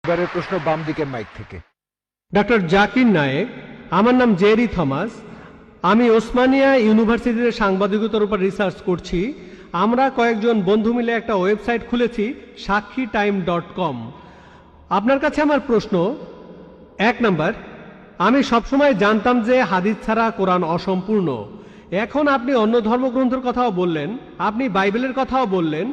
এবারের প্রশ্ন বাম দিকের মাইক থেকে। ডক্টর জাকির নায়েক, আমার নাম জেরি থমাস। আমি ওসমানিয়া ইউনিভার্সিটিতে সাংবাদিকতার উপর রিসার্চ করছি। আমরা কয়েকজন বন্ধু মিলে একটা ওয়েবসাইট খুলেছি, সাক্ষীটাইম.com। আপনার কাছে আমার প্রশ্ন, 1 নাম্বার, আমি সবসময় জানতাম যে হাদিস ছাড়া কোরআন অসম্পূর্ণ। এখন আপনি অন্য ধর্মগ্রন্থের কথাও বললেন, আপনি বাইবেলের কথাও বললেন,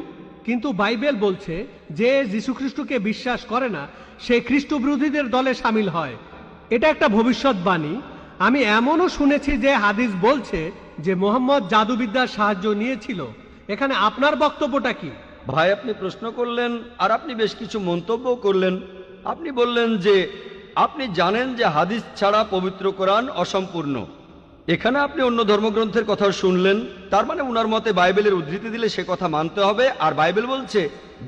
কিন্তু বাইবেল বলছে যে যীশুখ্রিস্টকে বিশ্বাস করে না সে খ্রিস্ট বিরোধীদের দলে সামিল হয়। এটা একটা ভবিষ্যৎবাণী। আমি এমনও শুনেছি যে হাদিস বলছে যে মোহাম্মদ জাদুবিদ্যার সাহায্য নিয়েছিল। এখানে আপনার বক্তব্যটা কি? ভাই, আপনি প্রশ্ন করলেন আর আপনি বেশ কিছু মন্তব্য করলেন। আপনি বললেন যে আপনি জানেন যে হাদিস ছাড়া পবিত্র কোরআন অসম্পূর্ণ। এখানে আপনি অন্য ধর্মগ্রন্থের কথা শুনলেন, তার মানে উনার মতে বাইবেলের উদ্ধৃতি দিলে সে কথা মানতে হবে। আর বাইবেল বলছে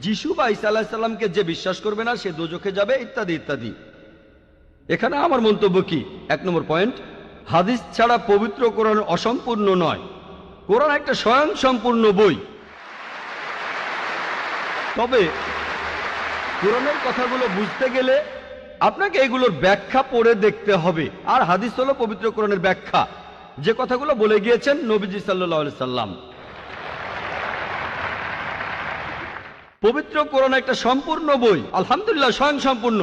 যিশু বা ঈসা আলাইহিস সালামকে যে বিশ্বাস করবে না সে দোজখে যাবে, ইত্যাদি ইত্যাদি। এখানে আমার মন্তব্য কি? 1 নম্বর পয়েন্ট, হাদিস ছাড়া পবিত্র কোরআন অসম্পূর্ণ নয়। কোরআন একটা স্বয়ং সম্পূর্ণ বই। তবে কোরআনের কথাগুলো বুঝতে গেলে আপনাকে এগুলোর ব্যাখ্যা পড়ে দেখতে হবে। আর হাদিস হলো পবিত্র কোরআনের ব্যাখ্যা, যে কথাগুলো বলে গিয়েছেন নবীজি সাল্লাল্লাহু আলাইহি সাল্লাম। পবিত্র কোরআন একটা সম্পূর্ণ বই, আলহামদুলিল্লাহ স্বয়ং সম্পূর্ণ।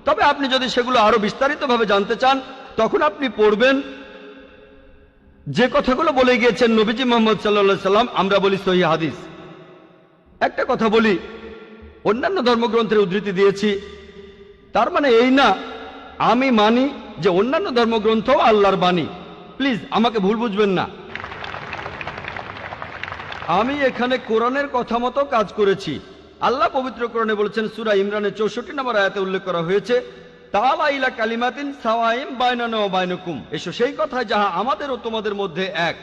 তবে আপনি যদি সেগুলো আরো বিস্তারিতভাবে জানতে চান, তখন আপনি পড়বেন যে কথাগুলো বলে গিয়েছেন নবীজি মুহাম্মদ সাল্লাল্লাহু আলাইহি সাল্লাম। আমরা বলি সহিহ হাদিস। একটা কথা বলি, অন্যান্য ধর্মগ্রন্থের উদ্ধৃতি দিয়েছি, তার মানে এই না আমি মানি যে অন্যান্য ধর্মগ্রন্থ আল্লাহর বাণী। প্লিজ আমাকে ভুল বুঝবেন না। আমি এখানে কোরআনের কথা মতো কাজ করেছি। আল্লাহ পবিত্র কোরআনে বলেছেন, সূরা ইমরানের 64 নম্বর আয়াতে উল্লেখ করা হয়েছে, তাআলা ইলা কালিমাতিন সাওয়াইন বাইনানা ওয়া বাইনাকুম, এসো সেই কথায় যাহা আমাদের ও তোমাদের মধ্যে এক।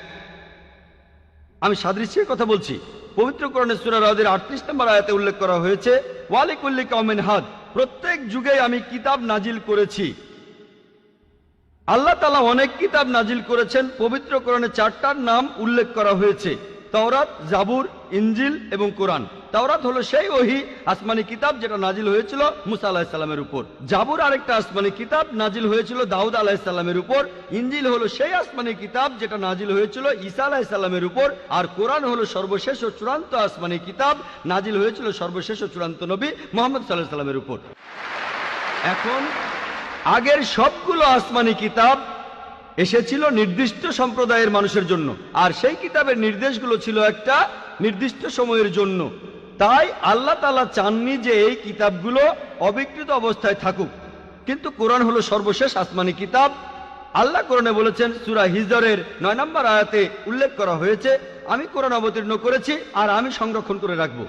আমি সাদৃশ্যের কথা বলছি। পবিত্র কোরআনের সূরা রাদের 38 নম্বর আয়াতে উল্লেখ করা হয়েছে, ওয়ালিকুল্লি কওমিন হাদ, প্রত্যেক যুগে আমি কিতাব নাজিল করেছি। আল্লাহ তাআলা অনেক কিতাব নাজিল করেছেন। পবিত্র কোরআনে 4টার নাম উল্লেখ করা হয়েছে, তাওরাত, জাবুর, ইনজিল এবং কোরআন। তাওরাত হলো সেই ওহী আসমানি কিতাব যেটা নাজিল হয়েছিল মুসা আলাইহিস সালামের উপর। জাবুর আরেকটা আসমানি কিতাব নাজিল হয়েছিল দাউদ আলাইহিস সালামের উপর। ইনজিল হলো সেই আসমানি কিতাব যেটা নাজিল হয়েছিল ঈসা আলাইহিস সালামের উপর। আর কোরআন হলো সর্বশেষ ও চূড়ান্ত আসমানি কিতাব, নাজিল হয়েছিল সর্বশেষ ও চূড়ান্ত নবী মুহাম্মদ সাল্লাল্লাহু আলাইহি সাল্লামের উপর। এখন আগের সবগুলো আসমানি কিতাব এসেছিল নির্দিষ্ট সম্প্রদায়ের মানুষের জন্য, আর সেই কিতাবের নির্দেশগুলো ছিল একটা নির্দিষ্ট সময়ের জন্য। তাই আল্লাহ তাআলা চাননি যে এই কিতাবগুলো অবিকৃত অবস্থায় থাকুক। কিন্তু কোরআন হলো সর্বশেষ আসমানি কিতাব। আল্লাহ কোরআনে বলেছেন, সূরা হিজরের 9 নম্বর আয়াতে উল্লেখ করা হয়েছে, আমি কোরআন অবতীর্ণ করেছি আর আমি সংরক্ষণ করে রাখব।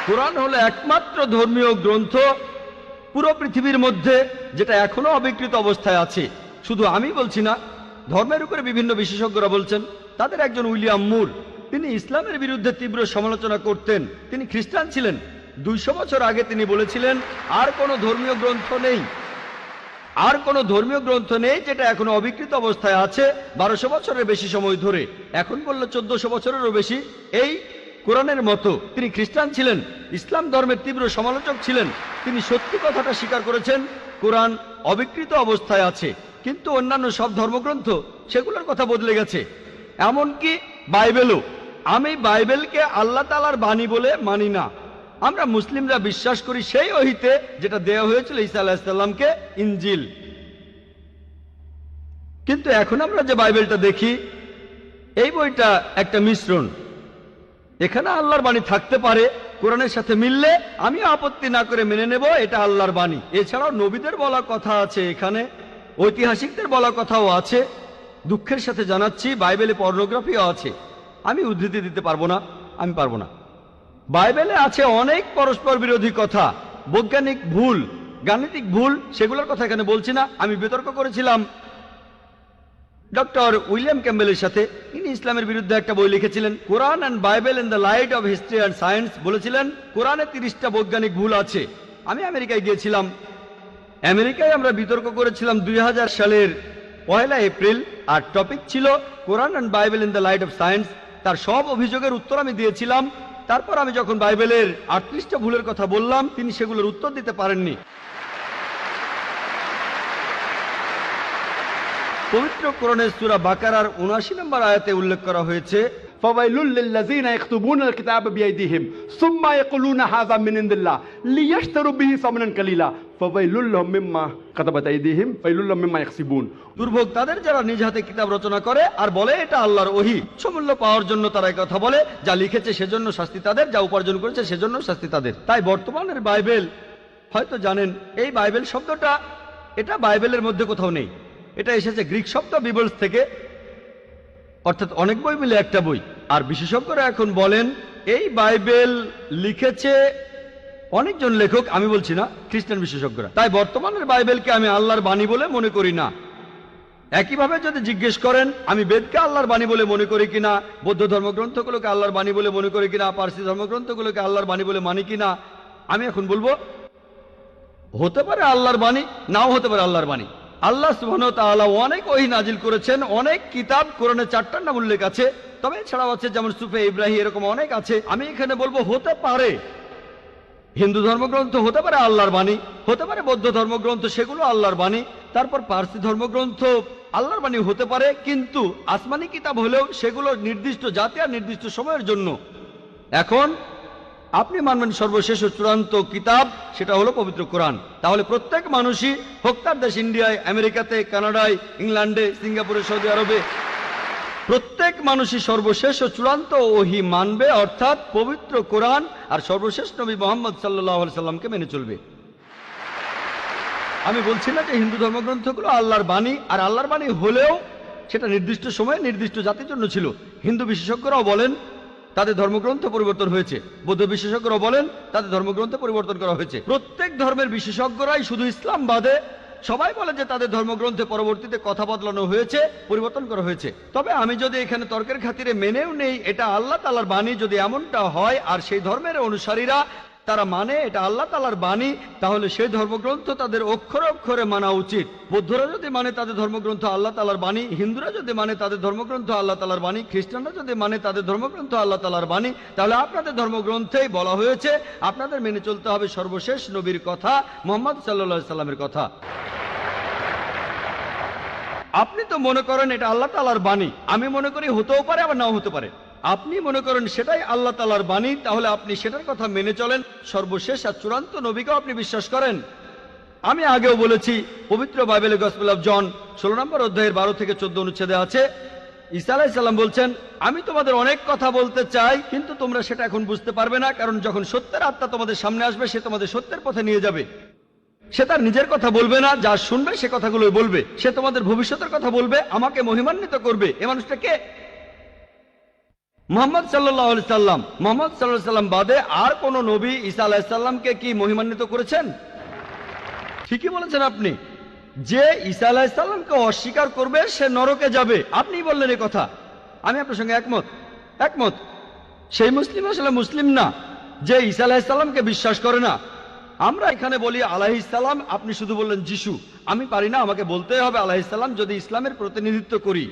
কোরআন হলো একমাত্র ধর্মীয় গ্রন্থ পুরো পৃথিবীর মধ্যে যেটা এখনো অবিকৃত অবস্থায় আছে। শুধু আমি বলছি না, ধর্মের উপরে বিভিন্ন বিশেষজ্ঞরা বলছেন। তাদের একজন উইলিয়াম মুর, তিনি ইসলামের বিরুদ্ধে তীব্র সমালোচনা করতেন। তিনি খ্রিস্টান ছিলেন। 200 বছর আগে তিনি বলেছিলেন, আর কোনো ধর্মীয় গ্রন্থ নেই, আর কোনো ধর্মীয় গ্রন্থ নেই যেটা এখনো অবিকৃত অবস্থায় আছে 1200 বছরের বেশি সময় ধরে। এখন বললো 1400 বছরেরও বেশি। এই কোরআনের মতো তিনি খ্রিস্টান ছিলেন, ইসলাম ধর্মের তীব্র সমালোচক ছিলেন। তিনি সত্যি কথাটা স্বীকার করেছেন, কোরআন অবিকৃত অবস্থায় আছে। কিন্তু অন্যান্য সব ধর্মগ্রন্থ সেগুলোর কথা বদলে গেছে, এমনকি বাইবেলও। আমি বাইবেলকে আল্লাহ তাআলার বাণী বলে মানি না। আমরা মুসলিমরা বিশ্বাস করি সেই ওহীতে যেটা দেওয়া হয়েছিল ঈসা আলাইহিস সালামকে, ইনজিল। কিন্তু এখন আমরা যে বাইবেলটা দেখি, এই বইটা একটা মিশ্রণ। এখানে আল্লাহর বাণী থাকতে পারে, কোরআনের সাথে মিললে আমিও আপত্তি না করে মেনে নেব এটা আল্লাহর বাণী। এছাড়াও নবীদের বলা কথা আছে, এখানে ঐতিহাসিকদের বলা কথাও আছে। দুঃখের সাথে জানাচ্ছি, বাইবেলে পর্নোগ্রাফিও আছে। আমি উদ্ধৃতি দিতে পারবো না, আমি পারবো না। বাইবেলে আছে অনেক পরস্পর বিরোধী কথা, বৈজ্ঞানিক ভুল, গাণিতিক ভুল, সেগুলোর কথা এখানে বলছি না। আমি বিতর্ক করেছিলাম ডক্টর উইলিয়াম ক্যাম্বেলের সাথে। তিনি ইসলামের বিরুদ্ধে একটা বই লিখেছিলেন, Quran and Bible in the light of history and science. বলেছিলেন কোরআনে 30টা বৈজ্ঞানিক ভুল আছে। আমি আমেরিকায় গিয়েছিলাম। আমেরিকায় আমরা বিতর্ক করেছিলাম 2000 সালের 1 এপ্রিল, আর টপিক ছিল Quran and Bible in the light of science. তার সব অভিযোগের উত্তর আমি দিয়েছিলাম। তারপর আমি যখন বাইবেলের 38টা ভুলের কথা বললাম, তিনি সেগুলোর উত্তর দিতে পারেননি। পবিত্র কোরআনের সূরা বাকারার 79 নম্বর আয়াতে উল্লেখ করা হয়েছে, فويل للذين يكتبون الكتاب بأيديهم ثم يقولون هذا من عند الله ليشتروا به ثمنا قليلا فويل لهم مما كتبت أيديهم ويل لهم مما يكسبون। দুর্ভোগ তাদের যারা নিজ হাতে কিতাব রচনা করে আর বলে এটা আল্লাহর ওহী। সমূল্য পাওয়ার জন্য তারা এই কথা বলে, যা লিখেছে সেজন্য শাস্তি তাদের, যা উপার্জন করেছে সেজন্য শাস্তি তাদের। তাই বর্তমানের বাইবেল, হয়তো জানেন এই বাইবেল শব্দটা এটা বাইবেলের মধ্যে কোথাও নেই। এটা এসেছে গ্রিক শব্দ বিবলস থেকে, অর্থাৎ অনেক বই মিলে একটা বই। আর বিশেষজ্ঞরা এখন বলেন এই বাইবেল লিখেছে অনেকজন লেখক, আমি বলছি না, খ্রিস্টান বিশেষজ্ঞরা। তাই বর্তমানের বাইবেলকে আমি আল্লাহর বাণী বলে মনে করি না। একইভাবে যদি জিজ্ঞেস করেন আমি বেদকে আল্লাহর বাণী বলে মনে করি কিনা, বৌদ্ধ ধর্মগ্রন্থগুলোকে আল্লাহর বাণী বলে মনে করি কিনা, পার্সি ধর্মগ্রন্থগুলোকে আল্লাহর বাণী বলে মানি কিনা, আমি এখন বলবো হতে পারে আল্লাহর বাণী, নাও হতে পারে আল্লাহর বাণী। আল্লাহ সুবহানাহু ওয়া তাআলা অনেক ওহী নাজিল করেছেন, অনেক কিতাব, কোরআনে 4টার নাম উল্লেখ আছে, তবে এছাড়াও আছে যেমন সুফে ইব্রাহিম, এরকম অনেক আছে। আমি এখানে বলবো হতে পারে হিন্দু ধর্মগ্রন্থ হতে পারে আল্লাহর বাণী, হতে পারে বৌদ্ধ ধর্মগ্রন্থ সেগুলো আল্লাহর বাণী, তারপর পার্সি ধর্মগ্রন্থ আল্লাহর বাণী হতে পারে, কিন্তু আসমানি কিতাব হলেও সেগুলো নির্দিষ্ট জাতি আর নির্দিষ্ট সময়ের জন্য। এখন আপনি মানবেন সর্বশেষ ও চূড়ান্ত কিতাব, সেটা হলো পবিত্র কোরআন। তাহলে প্রত্যেক মানুষই, হোক তার দেশ ইন্ডিয়ায়, আমেরিকাতে, কানাডায়, ইংল্যান্ডে, সিঙ্গাপুরে, সৌদি আরবে, প্রত্যেক মানুষই সর্বশেষ ও চূড়ান্ত ওহী মানবে, অর্থাৎ পবিত্র কোরআন আর সর্বশেষ নবী মুহাম্মদ সাল্লাল্লাহু আলাইহি সাল্লামকে মেনে চলবে। আমি বলছি না যে হিন্দু ধর্মগ্রন্থগুলো আল্লাহর বাণী, আর আল্লাহর বাণী হলেও সেটা নির্দিষ্ট সময়ে নির্দিষ্ট জাতির জন্য ছিল। হিন্দু বিশেষজ্ঞরাও বলেন তাদের ধর্মগ্রন্থ পরিবর্তন হয়েছে, বৌদ্ধ বিশেষজ্ঞরাও বলেন তাদের ধর্মগ্রন্থ পরিবর্তন করা হয়েছে। প্রত্যেক ধর্মের বিশেষজ্ঞরাই, শুধু ইসলাম বাদে সবাই বলে যে তাদের ধর্মগ্রন্থে পরবর্তীতে কথা বদলানো হয়েছে, পরিবর্তন করা হয়েছে। তবে আমি যদি এখানে তর্কের খাতিরে মেনেও নেই এটা আল্লাহ তাআলার বাণী, যদি এমনটা হয় আর সেই ধর্মের অনুসারীরা তারা মানে এটা আল্লাহ তাআলার বাণী, তাহলে সেই ধর্মগ্রন্থ তাদের অক্ষরে অক্ষরে মানা উচিত। বৌদ্ধরা যদি মানে তাদের ধর্মগ্রন্থ আল্লাহ তাআলার বাণী, হিন্দুরা যদি মানে তাদের ধর্মগ্রন্থ আল্লাহ তাআলার বাণী, খ্রিস্টানরা যদি মানে তাদের ধর্মগ্রন্থ আল্লাহ তাআলার বাণী, তাহলে আপনাদের ধর্মগ্রন্থেই বলা হয়েছে আপনাদের মেনে চলতে হবে সর্বশেষ নবীর কথা, মুহাম্মদ সাল্লাল্লাহু আলাইহি সাল্লামের কথা। আপনি তো মনে করেন এটা আল্লাহ তাআলার বাণী, আমি মনে করি হতেও পারে আবার নাও হতে পারে। আপনি মনে করেন সেটাই আল্লাহ তাআলার বাণী, তাহলে আপনি সেটার কথা মেনে চলেন। সর্বশেষ আর চূড়ান্ত নবীকেও আপনি বিশ্বাস করেন। আমি আগেও বলেছি, পবিত্র বাইবেলে গসপেল অফ জন 16 নম্বর অধ্যায়ের 12 থেকে 14 অনুচ্ছেদে আছে, ঈসা আলাইহিস সালাম বলছেন, আমি তোমাদের অনেক কথা বলতে চাই, কিন্তু তোমরা সেটা এখন বুঝতে পারবে না, কারণ যখন সত্যের আত্মা তোমাদের সামনে আসবে সে তোমাদের সত্যের পথে নিয়ে যাবে। সে তার নিজের কথা বলবে না, যা শুনবে সে কথাগুলোই বলবে। সে তোমাদের ভবিষ্যতের কথা বলবে, আমাকে মহিমান্বিত করবে। এ মানুষটা কে? মুহাম্মদ সাল্লাল্লাহু আলাইহি সাল্লাম। মুহাম্মদ সাল্লাল্লাহু আলাইহি সাল্লাম বাদে আর কোন নবী ঈসা আলাইহিস সালামকে কি মহিমান্বিত করেছেন? ঠিকই বলেছেন আপনি, যে ঈসা আলাইহিস সালামকে অস্বীকার করবে সে নরকে যাবে। আপনি বললেন এই কথা, আমি আপনার সঙ্গে একমত। সেই মুসলিম আসলে মুসলিম না যে ঈসা আলাইহিস সালামকে বিশ্বাস করে না। আমরা এখানে বলি আলাইহিস সালাম, আপনি শুধু বললেন যিশু। আমি পারি না, আমাকে বলতে হবে আলাইহিস সালাম যদি ইসলামের প্রতিনিধিত্ব করি।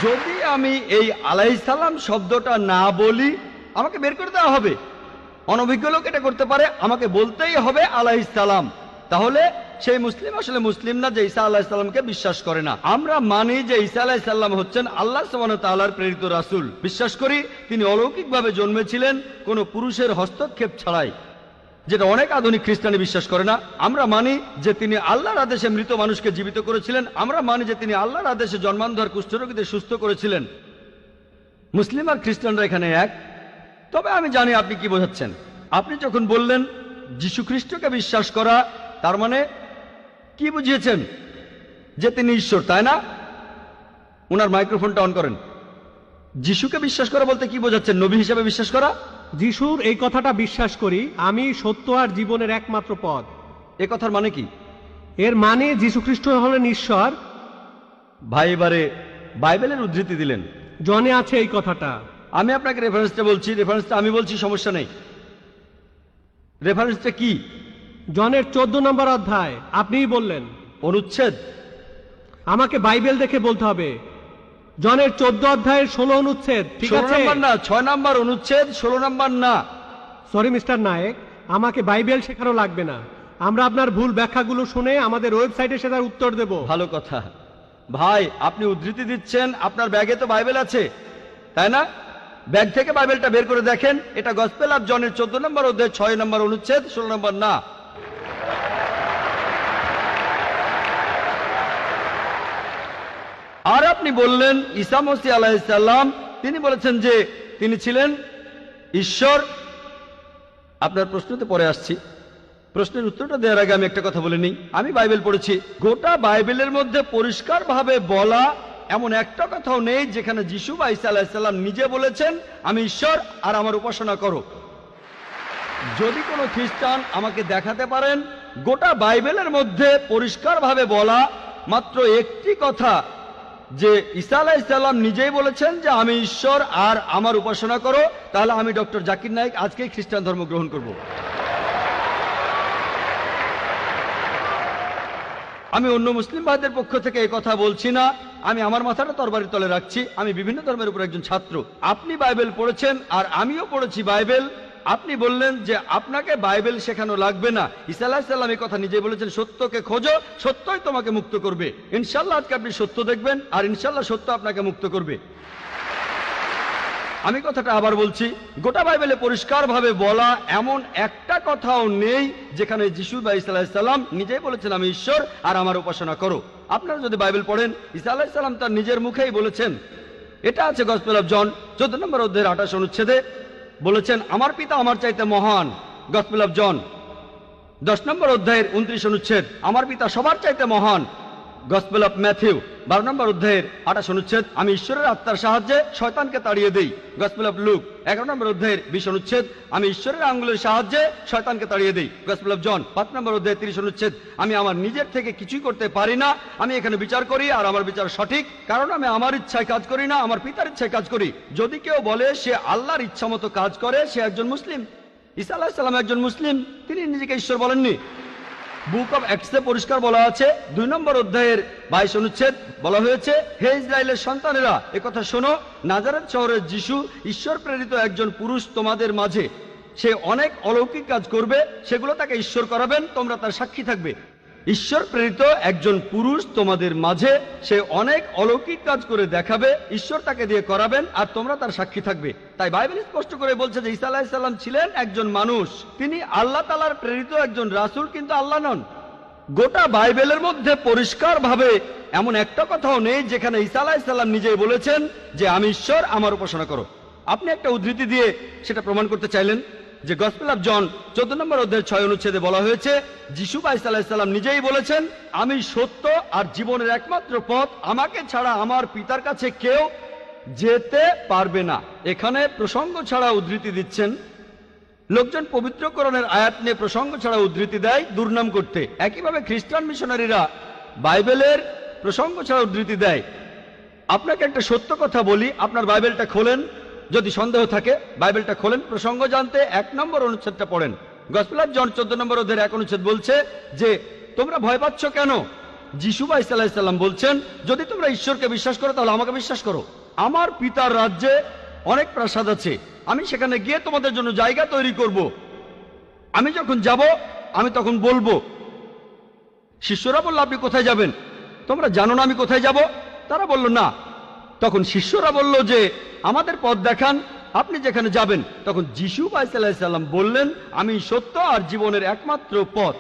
যদি আমি এই আলাইহিস সালাম শব্দটা না বলি আমাকে বের করে দেওয়া হবে। অনভিজ্ঞ লোক এটা করতে পারে, আমাকে বলতেই হবে আলাইহিস সালাম। তাহলে সেই মুসলিম আসলে মুসলিম না যে ঈসা আলাইহিস সালামকে বিশ্বাস করে না। আমরা মানি যে ঈসা আলাইহিস সালাম হচ্ছেন আল্লাহ সুবহানাহু ওয়া তাআলার প্রেরিত রাসূল। বিশ্বাস করি তিনি অলৌকিকভাবে জন্মেছিলেন, কোনো পুরুষের হস্তক্ষেপ ছাড়াই, যেটা অনেক আধুনিক খ্রিস্টানি বিশ্বাস করে না। আমরা মানি যে তিনি আল্লাহর আদেশে মৃত মানুষকে জীবিত করেছিলেন। আমরা মানি যে তিনি আল্লাহর আদেশে জন্মান্ধর কুষ্ঠরোগীদের সুস্থ করেছিলেন। মুসলিম আর খ্রিস্টানরা এখানে এক। তবে আমি জানি আপনি কি বোঝাচ্ছেন। আপনি যখন বললেন যীশু খ্রিস্টকে বিশ্বাস করা, তার মানে কি বুঝিয়েছেন? যে তিনি ঈশ্বর, তাই না? ওনার মাইক্রোফোনটা অন করেন। যিশুকে বিশ্বাস করা বলতে কি বোঝাচ্ছেন? নবী হিসেবে বিশ্বাস করা? যিশুর এই কথাটা বিশ্বাস করি, আমি সত্য আর জীবনের একমাত্র পথ। এ কথার মানে কি? এর মানে যীশু খ্রিস্ট হলেন ঈশ্বর। ভাই এবারে বাইবেলের উদ্ধৃতি দিলেন, জনে আছে এই কথাটা। আমি আপনাকে রেফারেন্সটা বলছি, রেফারেন্সটা আমি বলছি, সমস্যা নেই। রেফারেন্সটা কি? জনের 14 নম্বর অধ্যায়। আপনিই বললেন। অনুচ্ছেদ? আমাকে বাইবেল দেখে বলতে হবে। জনের 14 অধ্যায়ের 16 অনুচ্ছেদ, ঠিক 16 আছে? নম্বর না, 6 নম্বর অনুচ্ছেদ, 16 নম্বর না। সরি মিস্টার নায়েক, আমাকে বাইবেল শেখানো লাগবে না। আমরা আপনার ভুল ব্যাখ্যাগুলো শুনে আমাদের ওয়েবসাইটে সেটার উত্তর দেব। ভালো কথা ভাই, আপনি উদ্ধৃতি দিচ্ছেন, আপনার ব্যাগে তো বাইবেল আছে তাই না? ব্যাগ থেকে বাইবেলটা বের করে দেখেন, এটা গসপেল অফ জনের 14 নম্বর অধ্যায় 6 নম্বর অনুচ্ছেদ, 16 নম্বর না। আর আপনি বললেন ঈসা মসীহ আলাইহিস সালাম তিনি বলেছেন যে তিনি ছিলেন ঈশ্বর। আপনার প্রশ্নতে পরে আসছি, প্রশ্নের উত্তরটা দেওয়ার আগে আমি একটা কথা বলে নিই। আমি বাইবেল পড়েছি, গোটা বাইবেলের মধ্যে পরিষ্কারভাবে বলা এমন একটা কথাও নেই যেখানে যিশু বা ঈসা আলাইহিস সালাম নিজে বলেছেন আমি ঈশ্বর আর আমার উপাসনা করো। যদি কোনো খ্রিস্টান আমাকে দেখাতে পারেন গোটা বাইবেলের মধ্যে পরিষ্কারভাবে বলা মাত্র একটি কথা যে ঈসা আলাইহিস সালাম নিজেই বলেছেন যে আমি ঈশ্বর আর আমার উপাসনা করো, তাহলে আমি ডক্টর জাকির নায়েক আজকেই খ্রিস্টান ধর্ম গ্রহণ করব। আমি অন্য মুসলিম ভাইদের পক্ষ থেকে এই কথা বলছি না, আমি আমার মাথাটা তরবারির তলে রাখছি। আমি বিভিন্ন ধর্মের উপর একজন ছাত্র। আপনি বাইবেল পড়েছেন আর আমিও পড়েছি বাইবেল। আপনি বললেন যে আপনাকে বাইবেল শেখানো লাগবে না। ঈসা আলাইহিস সালাম এই কথা নিজেই বলেছেন, সত্যকে খোঁজো, সত্যই তোমাকে মুক্ত করবে। ইনশাআল্লাহ আজকে আপনি সত্য দেখবেন আর ইনশাআল্লাহ সত্য আপনাকে মুক্ত করবে। আমি কথাটা আবার বলছি, গোটা বাইবেলে পরিষ্কারভাবে বলা এমন একটা কথাও নেই যেখানে যিশু বা ঈসা আলাইহিস সালাম নিজেই বলেছেন আমি ঈশ্বর আর আমার উপাসনা করো। আপনারা যদি বাইবেল পড়েন, ঈসা আলাইহিস সালাম তার নিজের মুখেই বলেছেন, এটা আছে গসপেল অফ জন 14 নম্বর অধ্যায়ের 28 অনুচ্ছেদে, বলেছেন আমার পিতা আমার চাইতে মহান। গসপেল অফ জন 10 নম্বর অধ্যায়ের 29 অনুচ্ছেদ, আমার পিতা সবার চাইতে মহান। গসপেল অফ ম্যাথিউ 12 নম্বর অধ্যায়ের 28 অনুচ্ছেদ, আমি ঈশ্বরের আত্মার সাহায্যে শয়তানকে তাড়িয়ে দেই। গসপেল অফ লুক 11 নম্বর অধ্যায়ের 20 অনুচ্ছেদ, আমি ঈশ্বরের আঙ্গুলের সাহায্যে শয়তানকে তাড়িয়ে দেই। গসপেল অফ জন 5 নম্বর অধ্যায়ের 30 অনুচ্ছেদ, আমি আমার নিজের থেকে কিছুই করতে পারি না, আমি এখানে বিচার করি আর আমার বিচার সঠিক, কারণ আমি আমার ইচ্ছায় কাজ করি না, আমার পিতার ইচ্ছায় কাজ করি। যদি কেউ বলে সে আল্লাহর ইচ্ছা মতো কাজ করে, সে একজন মুসলিম। ঈসা আলাইহিস সালাম একজন মুসলিম, তিনি নিজেকে ঈশ্বর বলেননি। বুক অব অ্যাক্টসে পরিষ্কার বলা আছে 2 নম্বর অধ্যায়ের 22 অনুচ্ছেদ, বলা হয়েছে হে ইসরায়েলের সন্তানেরা একথা শোনো, নাজারেত শহরের যিশু ঈশ্বর প্রেরিত একজন পুরুষ তোমাদের মাঝে, সে অনেক অলৌকিক কাজ করবে, সেগুলো তাকে ঈশ্বর করাবেন, তোমরা তার সাক্ষী থাকবে। ঈশ্বর প্রেরিত একজন পুরুষ তোমাদের মাঝে, সে অনেক অলৌকিক কাজ করে দেখাবে, ঈশ্বর তাকে দিয়ে করাবেন আর তোমরা তার সাক্ষী থাকবে। তাই বাইবেল স্পষ্ট করে বলছে যে ঈসা আলাইহিস সালাম ছিলেন একজন মানুষ, তিনি আল্লাহ তাআলার প্রেরিত একজন রাসূল, কিন্তু আল্লাহ নন। গোটা বাইবেলের মধ্যে পরিষ্কারভাবে এমন একটা কথাও নেই যেখানে ঈসা আলাইহিস সালাম নিজেই বলেছেন যে আমি ঈশ্বর, আমার উপাসনা করো। আপনি একটা উদ্ধৃতি দিয়ে সেটা প্রমাণ করতে চাইলেন যে গসপেল অফ জন 14 নম্বর অধ্যায়ের 6 অনুচ্ছেদে বলা হয়েছে যিশু বা ঈসা আলাইহিস সালাম নিজেই বলেছেন আমি সত্য আর জীবনের একমাত্র পথ, আমাকে ছাড়া আমার পিতার কাছে কেউ যেতে পারবে না। এখানে প্রসঙ্গ ছাড়া উদ্ধৃতি দিচ্ছেন। লোকজন পবিত্র কোরআনের আয়াত নিয়ে প্রসঙ্গ ছাড়া উদ্ধৃতি দেয় দুর্নাম করতে। একইভাবে খ্রিস্টান মিশনারিরা বাইবেলের প্রসঙ্গ ছাড়া উদ্ধৃতি দেয়। আপনাকে একটা সত্য কথা বলি, আপনার বাইবেলটা খোলেন, যদি সন্দেহ থাকে বাইবেলটা খোলেন, প্রসঙ্গ জানতে 1 নম্বর অনুচ্ছেদটা পড়েন। গসপেল অফ জন 14 নম্বর অধ্যায়ের 1 অনুচ্ছেদ বলছে যে তোমরা ভয় পাচ্ছ কেন? যিশু বা ঈসা আলাইহিস সালাম বলছেন যদি তোমরা ঈশ্বরকে বিশ্বাস করো তাহলে আমাকে বিশ্বাস করো। আমার পিতার রাজ্যে অনেক প্রাসাদ আছে, আমি সেখানে গিয়ে তোমাদের জন্য জায়গা তৈরি করব। আমি যখন যাব আমি তখন বলবো। শিষ্যরা বলল আপনি কোথায় যাবেন? তোমরা জানো না আমি কোথায় যাব? তারা বলল না। তখন শিষ্যরা বলল যে আমাদের পথ দেখান, আপনি যেখানে যাবেন। তখন যিশু ঈসা আলাইহিস সালাম বললেন আমি সত্য আর জীবনের একমাত্র পথ।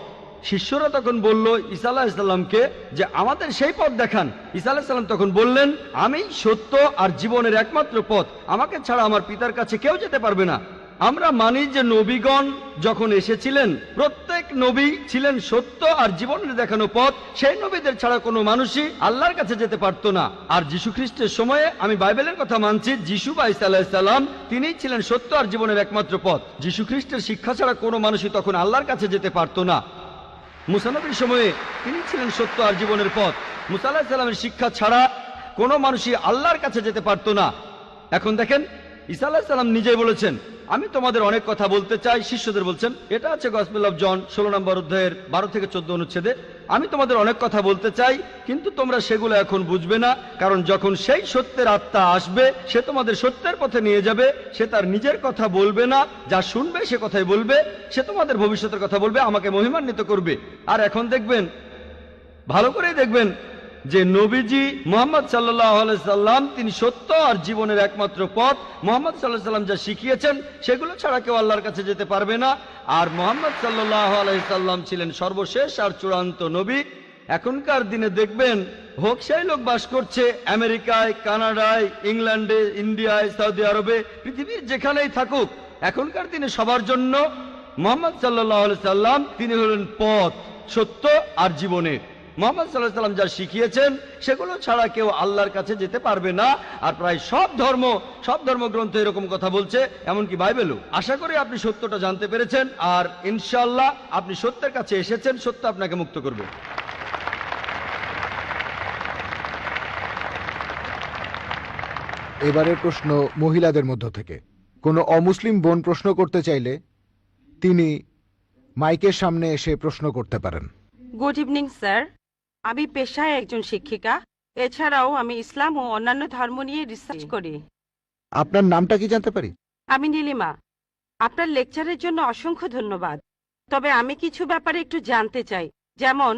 শিষ্যরা তখন বলল ঈসা আলাইহিস সালামকে যে আমাদের সেই পথ দেখান। ঈসা আলাইহিস সালাম তখন বললেন আমি সত্য আর জীবনের একমাত্র পথ, আমাকে ছাড়া আমার পিতার কাছে কেউ যেতে পারবে না। আমরা মানি যে নবীগণ যখন এসেছিলেন প্রত্যেক নবী ছিলেন সত্য আর জীবনের দেখানো পথ, সেই নবীদের ছাড়া কোনো মানুষই আল্লাহর কাছে যেতে পারতো না। আর যীশু খ্রিস্টের সময়ে আমি বাইবেলের কথা মানছি, যিশু বা ঈসা আলাইহিস সালাম তিনিই ছিলেন সত্য আর জীবনের একমাত্র পথ। যীশু খ্রিস্টের শিক্ষা ছাড়া কোনো মানুষই তখন আল্লাহর কাছে যেতে পারতো না। মুসা নবীর সময়ে তিনি ছিলেন সত্য আর জীবনের পথ। মুসা আলাইহিস সালামের শিক্ষা ছাড়া কোনো মানুষই আল্লাহর কাছে যেতে পারতো না। এখন দেখেন ঈসা আলাইহিস সালাম নিজেই বলেছেন আমি তোমাদের অনেক কথা বলতে চাই। শিষ্যদের বলছেন, এটা আছে গসপেল অফ জন 16 নম্বর অধ্যায়ের 12 থেকে 14 অনুচ্ছেদে। আমি তোমাদের অনেক কথা বলতে চাই, কিন্তু তোমরা সেগুলো এখন বুঝবে না, কারণ যখন সেই সত্যের আত্মা আসবে সে তোমাদের সত্যের পথে নিয়ে যাবে। সে তার নিজের কথা বলবে না, যা শুনবে সে কথাই বলবে। সে তোমাদের ভবিষ্যতের কথা বলবে, আমাকে মহিমান্বিত করবে। আর এখন দেখবেন, ভালো করেই দেখবেন যে নবীজি মুহাম্মদ সাল্লাল্লাহু আলাইহি সাল্লাম তিনি সত্য আর জীবনের একমাত্র পথ। মুহাম্মদ সাল্লাল্লাহু আলাইহি সাল্লাম যা শিখিয়েছেন সেগুলো ছাড়া কেউ আল্লাহর কাছে যেতে পারবে না। আর মুহাম্মদ সাল্লাল্লাহু আলাইহি সাল্লাম ছিলেন সর্বশেষ আর চূড়ান্ত নবী। এখনকার দিনে দেখবেন হোক সেই লোক বাস করছে আমেরিকায়, কানাডায়, ইংল্যান্ডে, ইন্ডিয়ায়, সৌদি আরবে, পৃথিবীর যেখানেই থাকুক, এখনকার দিনে সবার জন্য মুহাম্মদ সাল্লাল্লাহু আলাইহি সাল্লাম তিনি হলেন পথ, সত্য আর জীবনের। মুহাম্মদ সাল্লাল্লাহু আলাইহি সাল্লাম যা শিখিয়েছেন সেগুলো ছাড়া কেউ আল্লাহর কাছে যেতে পারবে না। আর প্রায় সব ধর্মগ্রন্থ এরকম কথা বলছে, এমনকি বাইবেলও। আশা করি আপনি সত্যটা জানতে পেরেছেন, আর ইনশাআল্লাহ আপনি সত্যের কাছে এসেছেন। সত্য আপনাকে মুক্ত করবে। এবারের প্রশ্ন মহিলাদের মধ্য থেকে। কোনো অমুসলিম বোন প্রশ্ন করতে চাইলে তিনি মাইকের সামনে এসে প্রশ্ন করতে পারেন। গুড ইভিনিং স্যার, আমি পেশায় একজন শিক্ষিকা। এছাড়াও আমি ইসলাম ও অন্যান্য ধর্ম নিয়ে রিসার্চ করি। আপনার নামটা কি জানতে পারি? আমি নীলিমা। আপনার লেকচারের জন্য অসংখ্য ধন্যবাদ। তবে আমি কিছু ব্যাপারে একটু জানতে চাই। যেমন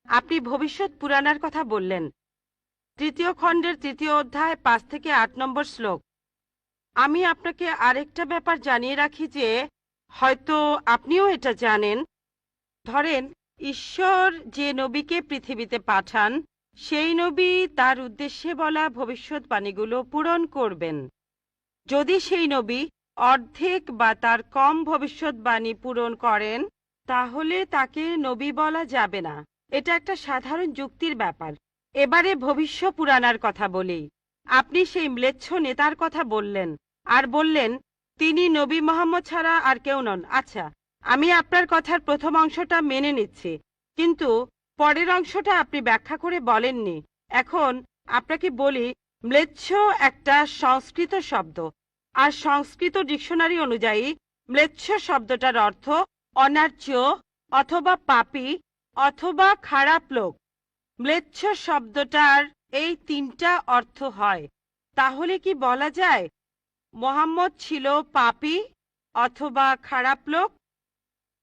আপনি ভবিষ্যৎ পুরাণের কথা বললেন, 3য় খণ্ডের 3য় অধ্যায় 5 থেকে 8 নম্বর শ্লোক। আমি আপনাকে আরেকটা ব্যাপার জানিয়ে রাখি যে হয়তো আপনিও এটা জানেন। ধরেন ঈশ্বর যে নবীকে পৃথিবীতে পাঠান সেই নবী তার উদ্দেশ্যে বলা ভবিষ্যৎবাণীগুলো পূরণ করবেন। যদি সেই নবী অর্ধেক বা তার কম ভবিষ্যৎবাণী পূরণ করেন তাহলে তাকে নবী বলা যাবে না। এটা একটা সাধারণ যুক্তির ব্যাপার। এবারে ভবিষ্য পুরাণার কথা বলি। আপনি সেই ম্লেচ্ছ নেতার কথা বললেন আর বললেন তিনি নবী মুহাম্মদ ছাড়া আর কেউ নন। আচ্ছা, আমি আপনার কথার প্রথম অংশটা মেনে নিচ্ছি, কিন্তু পরের অংশটা আপনি ব্যাখ্যা করে বলেননি। এখন আপনাকে বলি, ম্লেচ্ছ একটা সংস্কৃত শব্দ, আর সংস্কৃত ডিকশনারি অনুযায়ী ম্লেচ্ছ শব্দটার অর্থ অনার্য অথবা পাপী অথবা খারাপ লোক। ম্লেচ্ছ শব্দটার এই 3টা অর্থ হয়। তাহলে কি বলা যায় মুহাম্মদ ছিল পাপী অথবা খারাপ লোক?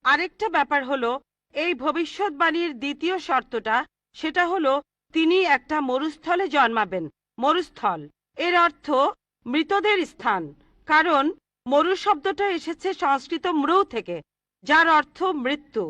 আরেকটা ব্যাপার হলো এই ভবিষ্যৎবাণীর দ্বিতীয় শর্তটা, সেটা হলো তিনি একটা মরুস্থলে জন্মাবেন। মরুস্থল এর অর্থ মৃতদের স্থান, কারণ মরু শব্দটা এসেছে সংস্কৃত মৃ থেকে, যার অর্থ মৃত্যু।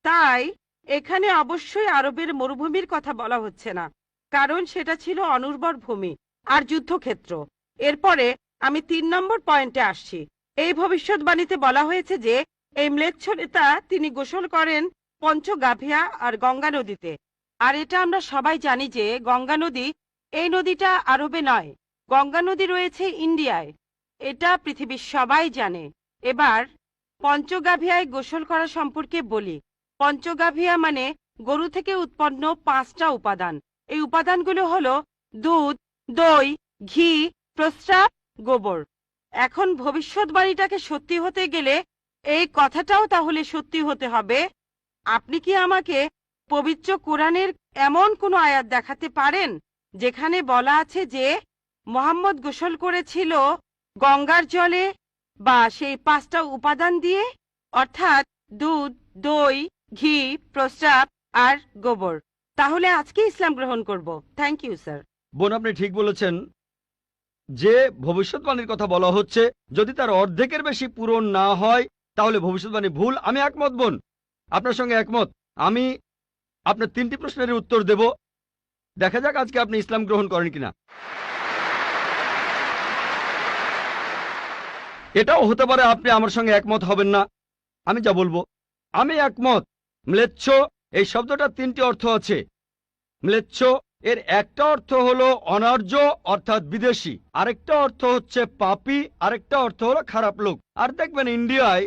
তাই এখানে অবশ্যই আরবের মরুভূমির কথা বলা হচ্ছে না, কারণ সেটা ছিল অনুর্বর ভূমি আর যুদ্ধক্ষেত্র। এরপরে আমি 3 নম্বর পয়েন্টে আসছি। এই ভবিষ্যৎবাণীতে বলা হয়েছে যে এই ম্লেচ্ছ নেতা তিনি গোসল করেন পঞ্চগাভিয়া আর গঙ্গা নদীতে। আর এটা আমরা সবাই জানি যে গঙ্গা নদী, এই নদীটা আরবে নয়, গঙ্গা নদী রয়েছে ইন্ডিয়ায়। এটা পৃথিবীর সবাই জানে। এবার পঞ্চগাভিয়ায় গোসল করা সম্পর্কে বলি। পঞ্চগাভিয়া মানে গরু থেকে উৎপন্ন 5টা উপাদান। এই উপাদানগুলো হলো দুধ, দই, ঘি, প্রস্রাব, গোবর। এখন ভবিষ্যৎবাণীটাকে সত্যি হতে গেলে এই কথাটাও তাহলে সত্যি হতে হবে। আপনি কি আমাকে পবিত্র কোরআনের এমন কোনো আয়াত দেখাতে পারেন যেখানে বলা আছে যে মুহাম্মদ গোসল করেছিল গঙ্গার জলে বা সেই 5টা উপাদান দিয়ে, অর্থাৎ দুধ, দই, ঘি, প্রস্রাব আর গোবর? তাহলে আজকে ইসলাম গ্রহণ করব। Thank you sir. বোন, আপনি ঠিক বলেছেন যে ভবিষ্যৎবাণীর কথা বলা হচ্ছে, যদি তার অর্ধেকের বেশি পূরণ না হয় তাহলে ভবিষ্যৎবাণী ভুল। আমি একমত বোন, আপনার সঙ্গে একমত। আমি আপনার 3টি প্রশ্নের উত্তর দেব। দেখা যাক আজকে আপনি ইসলাম গ্রহণ করেন কিনা। এটাও হতে পারে আপনি আমার সঙ্গে একমত হবেন না। আমি যা বলবো, আমি একমত। ম্লেচ্ছ এই শব্দটা 3টি অর্থ আছে। ম্লেচ্ছ এর একটা অর্থ হলো অনার্য অর্থাৎ বিদেশি, আরেকটা অর্থ হচ্ছে পাপী, আরেকটা অর্থ হলো খারাপ লোক। আর দেখবেন ইন্ডিয়ায়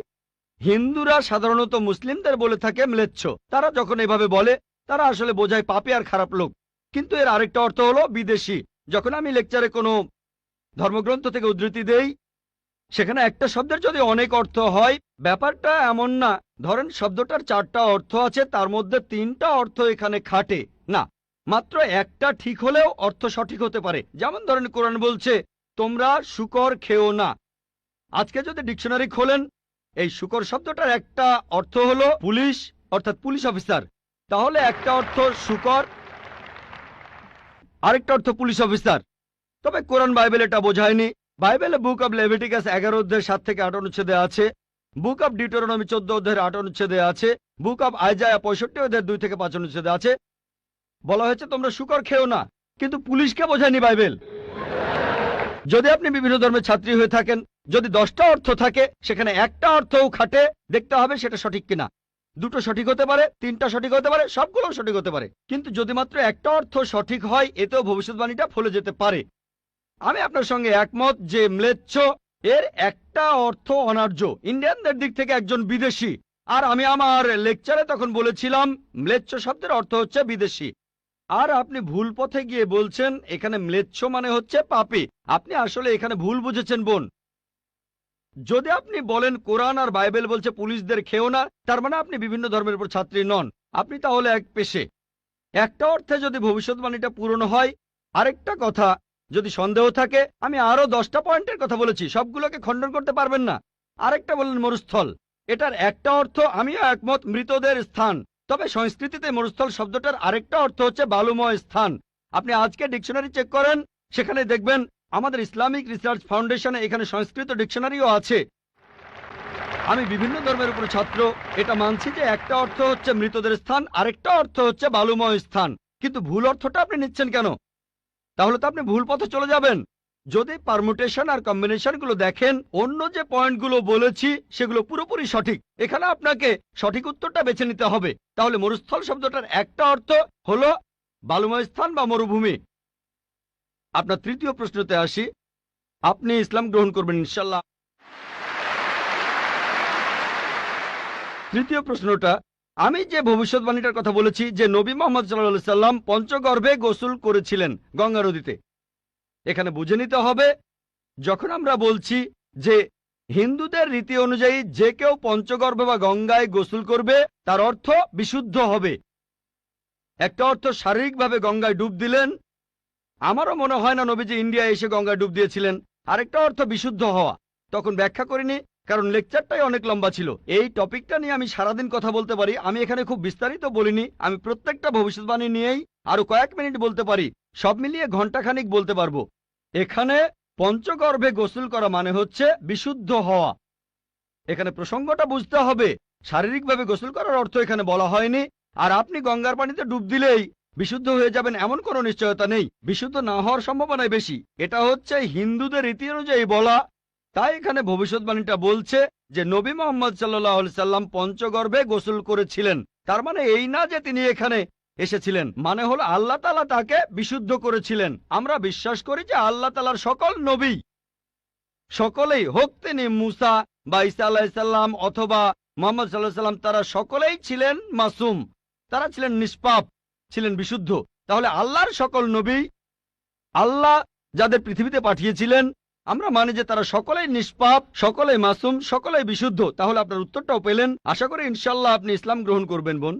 হিন্দুরা সাধারণত মুসলিমদের বলে থাকে ম্লেচ্ছ। তারা যখন এভাবে বলে তারা আসলে বোঝায় পাপী আর খারাপ লোক, কিন্তু এর আরেকটা অর্থ হলো বিদেশি। যখন আমি লেকচারে কোনো ধর্মগ্রন্থ থেকে উদ্ধৃতি দেই সেখানে একটা শব্দের যদি অনেক অর্থ হয়, ব্যাপারটা এমন না ধরেন শব্দটার 4টা অর্থ আছে, তার মধ্যে 3টা অর্থ এখানে খাটে না, মাত্র একটা ঠিক হলেও অর্থ সঠিক হতে পারে। যেমন ধরেন কোরআন বলছে তোমরা শূকর খেও না। আজকে যদি ডিকশনারি খোলেন, এই শূকর শব্দটার একটা অর্থ হলো পুলিশ, অর্থাৎ পুলিশ অফিসার। তাহলে একটা অর্থ শূকর, আরেকটা অর্থ পুলিশ অফিসার। তবে কোরআন বাইবেল এটা বোঝায়নি। বাইবেলে বুক অব লেভিটিকাস 11 অধ্যায় 7 থেকে 8 অনুচ্ছেদে আছে, বুক অব ডিউটেরোনমি 14 অধ্যায়ের 8 অনুচ্ছেদে আছে, বুক অব আইজায়া 65 অধ্যায়ের 2 থেকে 5 অনুচ্ছেদে আছে, বলা হয়েছে তোমরা শূকর খেও না। কিন্তু পুলিশকে বোঝায়নি বাইবেল। যদি আপনি বিভিন্ন ধর্মের ছাত্রী হয়ে থাকেন, যদি 10টা অর্থ থাকে, সেখানে একটা অর্থও খাটে, দেখতে হবে সেটা সঠিক কিনা। 2টো সঠিক হতে পারে, 3টা সঠিক হতে পারে, সবগুলো সঠিক হতে পারে। কিন্তু যদি মাত্র একটা অর্থ সঠিক হয়, এতেও ভবিষ্যৎবাণীটা ফলে যেতে পারে। আমি আপনার সঙ্গে একমত যে ম্লেচ্ছ এর একটা অর্থ অনার্য, ইন্ডিয়ানদের দিক থেকে একজন বিদেশি। আর আমি আমার লেকচারে তখন বলেছিলাম ম্লেচ্ছ শব্দের অর্থ হচ্ছে বিদেশি। আর আপনি ভুল পথে গিয়ে বলছেন এখানে ম্লেচ্ছ মানে হচ্ছে পাপী। আপনি আসলে এখানে ভুল বুঝেছেন বোন। যদি আপনি বলেন কোরআন আর বাইবেল বলছে পুলিশদের খেও না, তার মানে আপনি বিভিন্ন ধর্মের উপর ছাত্রী নন, আপনি তাহলে এক পেশে। একটা অর্থে যদি ভবিষ্যৎবাণীটা পূরণ হয়। আরেকটা কথা, যদি সন্দেহ থাকে, আমি আরো 10টা পয়েন্টের কথা বলেছি, সবগুলোকে খণ্ডন করতে পারবেন না। আরেকটা বললেন মরুস্থল, এটার একটা অর্থ আমিও একমত, মৃতদের স্থান। তবে সংস্কৃতিতে মরুস্থল শব্দটার আরেকটা অর্থ হচ্ছে বালুময় স্থান। আপনি আজকে ডিকশনারি চেক করেন, সেখানে দেখবেন আমাদের ইসলামিক রিসার্চ ফাউন্ডেশনে এখানে সংস্কৃত ডিকশনারিও আছে। আমি বিভিন্ন ধর্মের উপর ছাত্র, এটা মানছি যে একটা অর্থ হচ্ছে মৃতদের স্থান, আরেকটা অর্থ হচ্ছে বালুময় স্থান। কিন্তু ভুল অর্থটা আপনি নিচ্ছেন কেন? তাহলে তো আপনি ভুল পথে চলে যাবেন। যদি পারমুটেশন আর কম্বিনেশন গুলো দেখেন, অন্য যে পয়েন্টগুলো বলেছি সেগুলো পুরোপুরি সঠিক। এখানে আপনাকে সঠিক উত্তরটা বেছে নিতে হবে। তাহলে মরুস্থল শব্দটার একটা অর্থ হলো বালুময় স্থান বা মরুভূমি। আপনার তৃতীয় প্রশ্নতে আসি, আপনি ইসলাম গ্রহণ করবেন ইনশাল্লাহ। তৃতীয় প্রশ্নটা, আমি যে ভবিষ্যৎবাণীটার কথা বলেছি যে নবী মোহাম্মদ সাল্লাল্লাহু আলাইহি সাল্লাম পঞ্চগর্ভে গোসল করেছিলেন গঙ্গা নদীতে, এখানে বুঝে নিতে হবে যখন আমরা বলছি যে হিন্দুদের রীতি অনুযায়ী যে কেউ পঞ্চগর্ভে বা গঙ্গায় গোসল করবে তার অর্থ বিশুদ্ধ হবে। একটা অর্থ শারীরিকভাবে গঙ্গায় ডুব দিলেন, আমারও মনে হয় না নবীজি ইন্ডিয়ায় এসে গঙ্গায় ডুব দিয়েছিলেন। আরেকটা অর্থ বিশুদ্ধ হওয়া, তখন ব্যাখ্যা করিনি কারণ লেকচারটাই অনেক লম্বা ছিল। এই টপিকটা নিয়ে আমি সারাদিন কথা বলতে পারি, আমি এখানে খুব বিস্তারিত বলিনি। আমি প্রত্যেকটা ভবিষ্যৎবাণী নিয়েই আরো কয়েক মিনিট বলতে পারি, সব মিলিয়ে ঘন্টাখানিক বলতে পারবো। এখানে পঞ্চগর্ভে গোসল করা মানে হচ্ছে বিশুদ্ধ হওয়া। এখানে প্রসঙ্গটা বুঝতে হবে, শারীরিকভাবে গোসল করার অর্থ এখানে বলা হয়নি। আর আপনি গঙ্গার পানিতে ডুব দিলেই বিশুদ্ধ হয়ে যাবেন এমন কোনো নিশ্চয়তা নেই, বিশুদ্ধ না হওয়ার সম্ভাবনাই বেশি। এটা হচ্ছে হিন্দুদের রীতি অনুযায়ী বলা। তাই এখানে ভবিষ্যৎবাণীটা বলছে যে নবী মোহাম্মদ সাল্লাল্লাহু আলাইহি সাল্লাম পঞ্চগর্ভে গোসল করেছিলেন। তার মানে এই না যে তিনি এখানে এসেছিলেন, মানে হলো আল্লাহ তাআলা তাকে বিশুদ্ধ করেছিলেন। আমরা বিশ্বাস করি যে আল্লাহ তাআলার সকল নবী, সকলেই হোক তিনি মুসা বা ঈসা আলাইহিস সালাম অথবা মুহাম্মদ সাল্লাল্লাহু আলাইহি সাল্লাম, তারা সকলেই ছিলেন মাসুম, তারা ছিলেন নিষ্পাপ, ছিলেন বিশুদ্ধ। তাহলে আল্লাহর সকল নবী, আল্লাহ যাদের পৃথিবীতে পাঠিয়েছিলেন, আমরা মানি যে তারা সকলেই নিষ্পাপ, সকলেই মাসুম, সকলেই বিশুদ্ধ। তাহলে আপনার উত্তরটাও পেলেন। আশা করি ইনশাল্লাহ আপনি ইসলাম গ্রহণ করবেন বোন।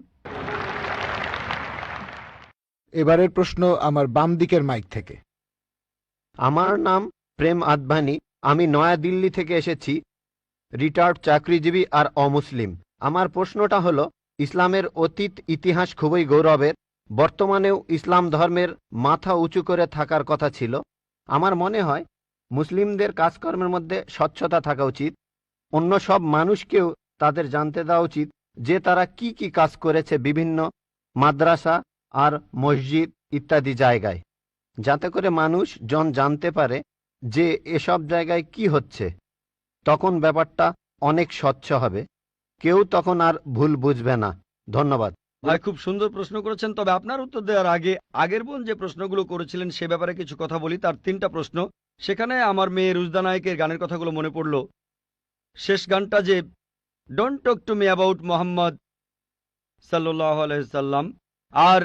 এবারের প্রশ্ন আমার বাম দিকের মাইক থেকে। আমার নাম প্রেম আদভানি, আমি নয়াদিল্লি থেকে এসেছি, রিটায়ার্ড চাকরিজীবী আর অমুসলিম। আমার প্রশ্নটা হলো, ইসলামের অতীত ইতিহাস খুবই গৌরবের, বর্তমানেও ইসলাম ধর্মের মাথা উঁচু করে থাকার কথা ছিল। আমার মনে হয় মুসলিমদের কাজকর্মের মধ্যে স্বচ্ছতা থাকা উচিত। অন্য সব মানুষকেও তাদের জানতে দেওয়া উচিত যে তারা কি কি কাজ করেছে বিভিন্ন মাদ্রাসা আর মসজিদ ইত্যাদি জায়গায়, যাতে করে মানুষজন জানতে পারে যে এসব জায়গায় কি হচ্ছে। তখন ব্যাপারটা অনেক স্বচ্ছ হবে, কেউ তখন আর ভুল বুঝবে না। ধন্যবাদ ভাই, খুব সুন্দর প্রশ্ন করেছেন। তবে আপনার উত্তর দেওয়ার আগে আগের বোন যে প্রশ্নগুলো করেছিলেন সে ব্যাপারে কিছু কথা বলি। তার 3টা প্রশ্ন, সেখানে আমার মেয়ে রুজদা নায়েকের গানের কথাগুলো মনে পড়ল। শেষ গানটা যে don't talk to me about Mohammad সাল্লাল্লাহু আলাইহি সাল্লাম, আর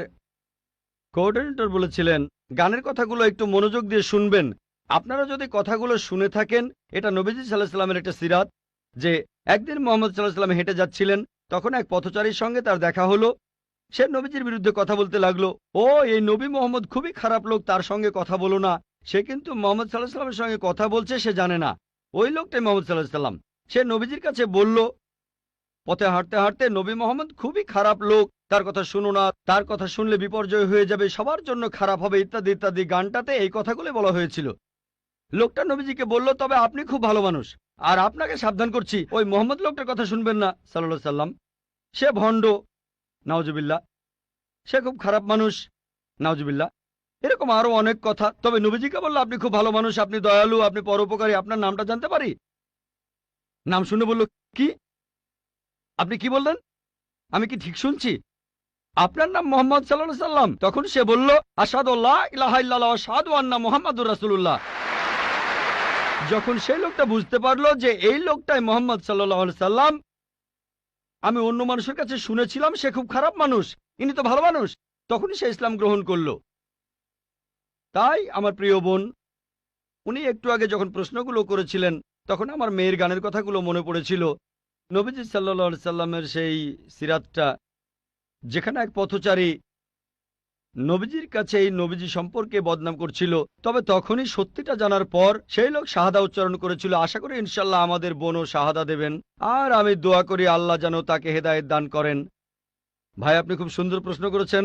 কোঅর্ডিনেটর বলেছিলেন গানের কথাগুলো একটু মনোযোগ দিয়ে শুনবেন, আপনারা যদি কথাগুলো শুনে থাকেন, এটা নবীজি সাল্লাল্লাহু আলাইহি সাল্লামের একটা সিরাত যে একদিন মুহাম্মদ সাল্লাল্লাহু আলাইহি সাল্লাম হেঁটে যাচ্ছিলেন, তখন এক পথচারীর সঙ্গে তার দেখা হলো। সে নবীজির বিরুদ্ধে কথা বলতে লাগলো, ও এই নবী মোহাম্মদ খুবই খারাপ লোক, তার সঙ্গে কথা বলো না। সে কিন্তু মোহাম্মদ সাল্লাল্লাহু আলাইহি সাল্লামের সঙ্গে কথা বলছে, সে জানে না। ওই লোকটাই মোহাম্মদ সাল্লাল্লাহু আলাইহি সাল্লাম। সে নবীজির কাছে বলল, পথে হাঁটতে হাঁটতে, নবী মোহাম্মদ খুবই খারাপ লোক, তার কথা শুনো না, তার কথা শুনলে বিপর্যয় হয়ে যাবে, সবার জন্য খারাপ হবে, ইত্যাদি ইত্যাদি। গানটাতে এই কথাগুলো বলা হয়েছিল। লোকটা নবীজিকে বলল, তবে আপনি খুব ভালো মানুষ, আর আপনাকে সাবধান করছি, ওই মোহাম্মদ লোকটার কথা শুনবেন না সাল্লাল্লাহু আলাইহি সাল্লাম। সে ভণ্ড, নাউজুবিল্লাহ, সে খুব খারাপ মানুষ, নাউজুবিল্লাহ। এরকম আরো অনেক কথা। তবে নবীজিকে বলল, আপনি খুব ভালো মানুষ, আপনি দয়ালু, আপনি পরোপকারী, আপনার নামটা জানতে পারি? নাম শুনে বলল, কি? আপনি কি বললেন? আমি কি ঠিক শুনছি? আপনার নাম মোহাম্মদ সাল্লাল্লাহু আলাইহি সাল্লাম? তখন সে বলল, আশহাদু আল্লা ইলাহা ইল্লাল্লাহ ওয়া আশহাদু আন্না মুহাম্মাদুর রাসূলুল্লাহ। যখন সেই লোকটা বুঝতে পারলো যে এই লোকটাই মোহাম্মদ সাল্লাল্লাহু আলাইহি সাল্লাম, আমি অন্য মানুষের কাছে শুনেছিলাম সে খুব খারাপ মানুষ, ইনি তো ভালো মানুষ, তখনই সে ইসলাম গ্রহণ করলো। তাই আমার প্রিয় বোন, উনি একটু আগে যখন প্রশ্নগুলো করেছিলেন, তখন আমার মেয়ের গানের কথাগুলো মনে পড়েছিল। নবীজি সাল্লাল্লাহু আলাইহি সাল্লামের সেই সিরাতটা, যেখানে এক পথচারী নবীজির কাছে এই নবীজি সম্পর্কে বদনাম করছিল, তবে তখনই সত্যিটা জানার পর সেই লোক শাহাদা উচ্চারণ করেছিল। আশা করি ইনশাল্লাহ আমাদের বোনও শাহাদা দেবেন, আর আমি দোয়া করি আল্লাহ যেন তাকে হেদায়েত দান করেন। ভাই, আপনি খুব সুন্দর প্রশ্ন করেছেন।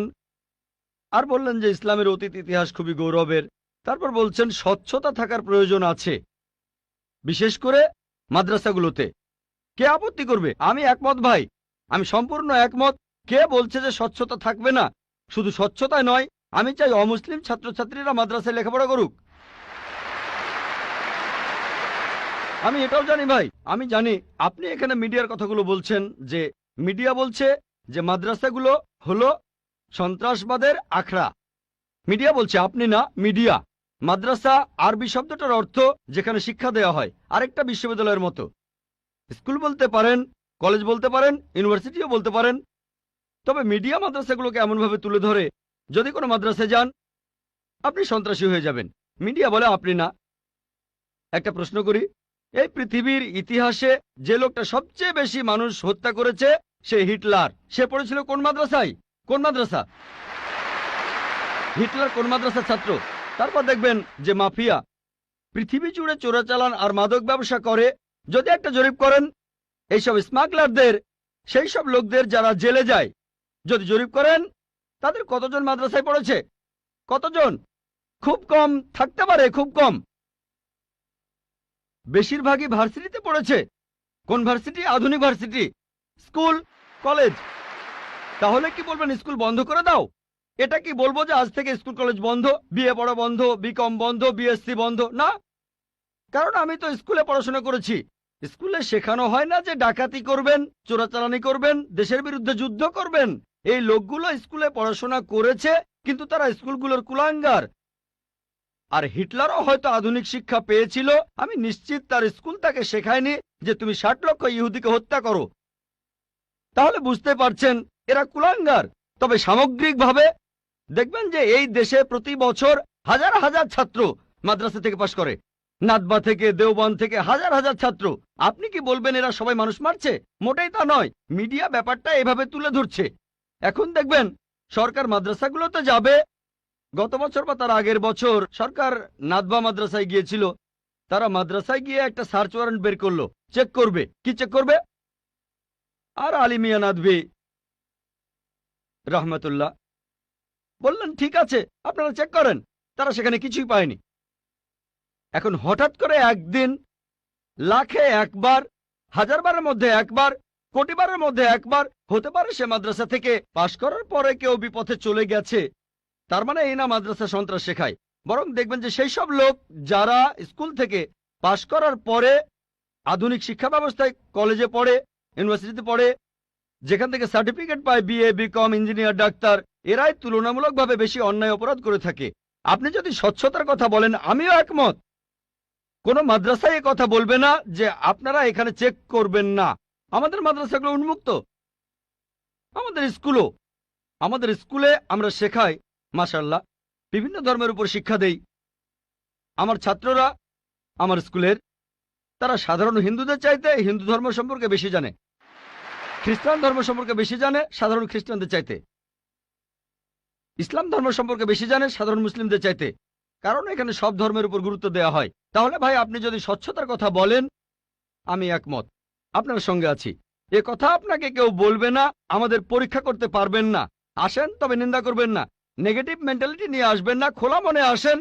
আর বললেন যে ইসলামের অতীত ইতিহাস খুবই গৌরবের। তারপর বলছেন স্বচ্ছতা থাকার প্রয়োজন আছে, বিশেষ করে মাদ্রাসাগুলোতে। কে আপত্তি করবে? আমি একমত ভাই, আমি সম্পূর্ণ একমত। কে বলছে যে স্বচ্ছতা থাকবে না? শুধু স্বচ্ছতাই নয়, আমি চাই অমুসলিম ছাত্রছাত্রীরা মাদ্রাসায় লেখাপড়া করুক। আমি এটাও জানি ভাই, আমি জানি আপনি এখানে মিডিয়ার কথাগুলো বলছেন, যে মিডিয়া বলছে যে মাদ্রাসাগুলো হলো সন্ত্রাসবাদের আখড়া। মিডিয়া বলছে, আপনি না, মিডিয়া। মাদ্রাসা আরবি শব্দটার অর্থ যেখানে শিক্ষা দেওয়া হয়, আরেকটা বিশ্ববিদ্যালয়ের মতো। স্কুল বলতে পারেন, কলেজ বলতে পারেন, ইউনিভার্সিটিও বলতে পারেন। তবে মিডিয়া মাদ্রাসাগুলোকে এমনভাবে তুলে ধরে, যদি কোনো মাদ্রাসায় যান আপনি সন্ত্রাসী হয়ে যাবেন। মিডিয়া বলে আপনি না। একটা প্রশ্ন করি, এই পৃথিবীর ইতিহাসে যে লোকটা সবচেয়ে বেশি মানুষ হত্যা করেছে সে হিটলার। সে পড়েছিল কোন মাদ্রাসায়? কোন মাদ্রাসা? হিটলার কোন মাদ্রাসার ছাত্র? তারপর দেখবেন যে মাফিয়া পৃথিবী জুড়ে চোরাচালান আর মাদক ব্যবসা করে। যদি একটা জরিপ করেন এইসব স্মাগলারদের, সেই সব লোকদের যারা জেলে যায়, যদি জরিপ করেন তাদের কতজন মাদ্রাসায় পড়েছে? কতজন? খুব কম থাকতে পারে, খুব কম। বেশিরভাগই ভার্সিটিতে পড়েছে। কোন ভার্সিটি? আধুনিক ভার্সিটি, স্কুল, কলেজ। তাহলে কি বলবেন স্কুল বন্ধ করে দাও? এটা কি বলবো যে আজ থেকে স্কুল কলেজ বন্ধ, বিএ পড়া বন্ধ, বিকম বন্ধ, বিএসসি বন্ধ? না, কারণ আমি তো স্কুলে পড়াশোনা করেছি। স্কুলে শেখানো হয় না যে ডাকাতি করবেন, চোরাচালানি করবেন, দেশের বিরুদ্ধে যুদ্ধ করবেন। এই লোকগুলো স্কুলে পড়াশোনা করেছে, কিন্তু তারা স্কুলগুলোর কুলাঙ্গার। আর হিটলারও হয়তো আধুনিক শিক্ষা পেয়েছিল, আমি নিশ্চিত তার স্কুল তাকে শেখায়নি যে তুমি 60 লক্ষ ইহুদিকে হত্যা করো। তাহলে বুঝতে পারছেন এরা কুলাঙ্গার। তবে সামগ্রিকভাবে দেখবেন যে এই দেশে প্রতি বছর হাজার হাজার ছাত্র মাদ্রাসা থেকে পাশ করে, নাদবা থেকে, দেওবন্দ থেকে হাজার হাজার ছাত্র। আপনি কি বলবেন এরা সবাই মানুষ মারছে? মোটেই তা নয়। মিডিয়া ব্যাপারটা এভাবে তুলে ধরছে। এখন দেখবেন সরকার মাদ্রাসাগুলোতে যাবে। গত বছর বা তার আগের বছর সরকার নাদবা মাদ্রাসায় গিয়েছিল। তারা মাদ্রাসায় গিয়ে একটা সার্চ ওয়ারেন্ট বের করলো, চেক করবে। কি চেক করবে? আর আলী মিয়া নাদভি রহমতুল্লাহ বললেন, ঠিক আছে আপনারা চেক করেন। তারা সেখানে কিছুই পায়নি। এখন হঠাৎ করে একদিন লাখে একবার, হাজারবারের মধ্যে একবার, কোটিবারের মধ্যে একবার হতে পারে সে মাদ্রাসা থেকে পাশ করার পরে কেউ বিপথে চলে গেছে। তার মানে এই না মাদ্রাসা সন্ত্রাস শেখায়। বরং দেখবেন যে সেই সব লোক যারা স্কুল থেকে পাশ করার পরে আধুনিক শিক্ষা ব্যবস্থায় কলেজে পড়ে, ইউনিভার্সিটিতে পড়ে, যেখান থেকে সার্টিফিকেট পায় বিএ, বিকম, ইঞ্জিনিয়ার, ডাক্তার, এরাই তুলনামূলকভাবে বেশি অন্যায় অপরাধ করে থাকে। আপনি যদি স্বচ্ছতার কথা বলেন, আমিও একমত। কোন মাদ্রাসায় এ কথা বলবে না যে আপনারা এখানে চেক করবেন না। আমাদের মাদ্রাসাগুলো উন্মুক্ত, আমাদের স্কুলে আমরা শেখাই, মাশাআল্লাহ, বিভিন্ন ধর্মের উপর শিক্ষা দেই। আমার ছাত্ররা আমার স্কুলের, তারা সাধারণ হিন্দুদের চাইতে হিন্দু ধর্ম সম্পর্কে বেশি জানে, খ্রিস্টান ধর্ম সম্পর্কে বেশি জানে সাধারণ খ্রিস্টানদের চাইতে, ইসলাম ধর্ম সম্পর্কে বেশি জানে সাধারণ মুসলিমদের চাইতে, কারণ এখানে সব ধর্মের উপর গুরুত্ব দেওয়া হয়। তাহলে ভাই আপনি যদি স্বচ্ছতার কথা বলেন, আমি একমত, আপনার সঙ্গে আছি। এ কথা আপনাকে কেউ বলবে না, আমাদের পরীক্ষা করতে পারবেন না। আসেন, তবে নিন্দা করবেন না, নেগেটিভ মেন্টালিটি নিয়ে আসবেন না, খোলা মনে আসেন।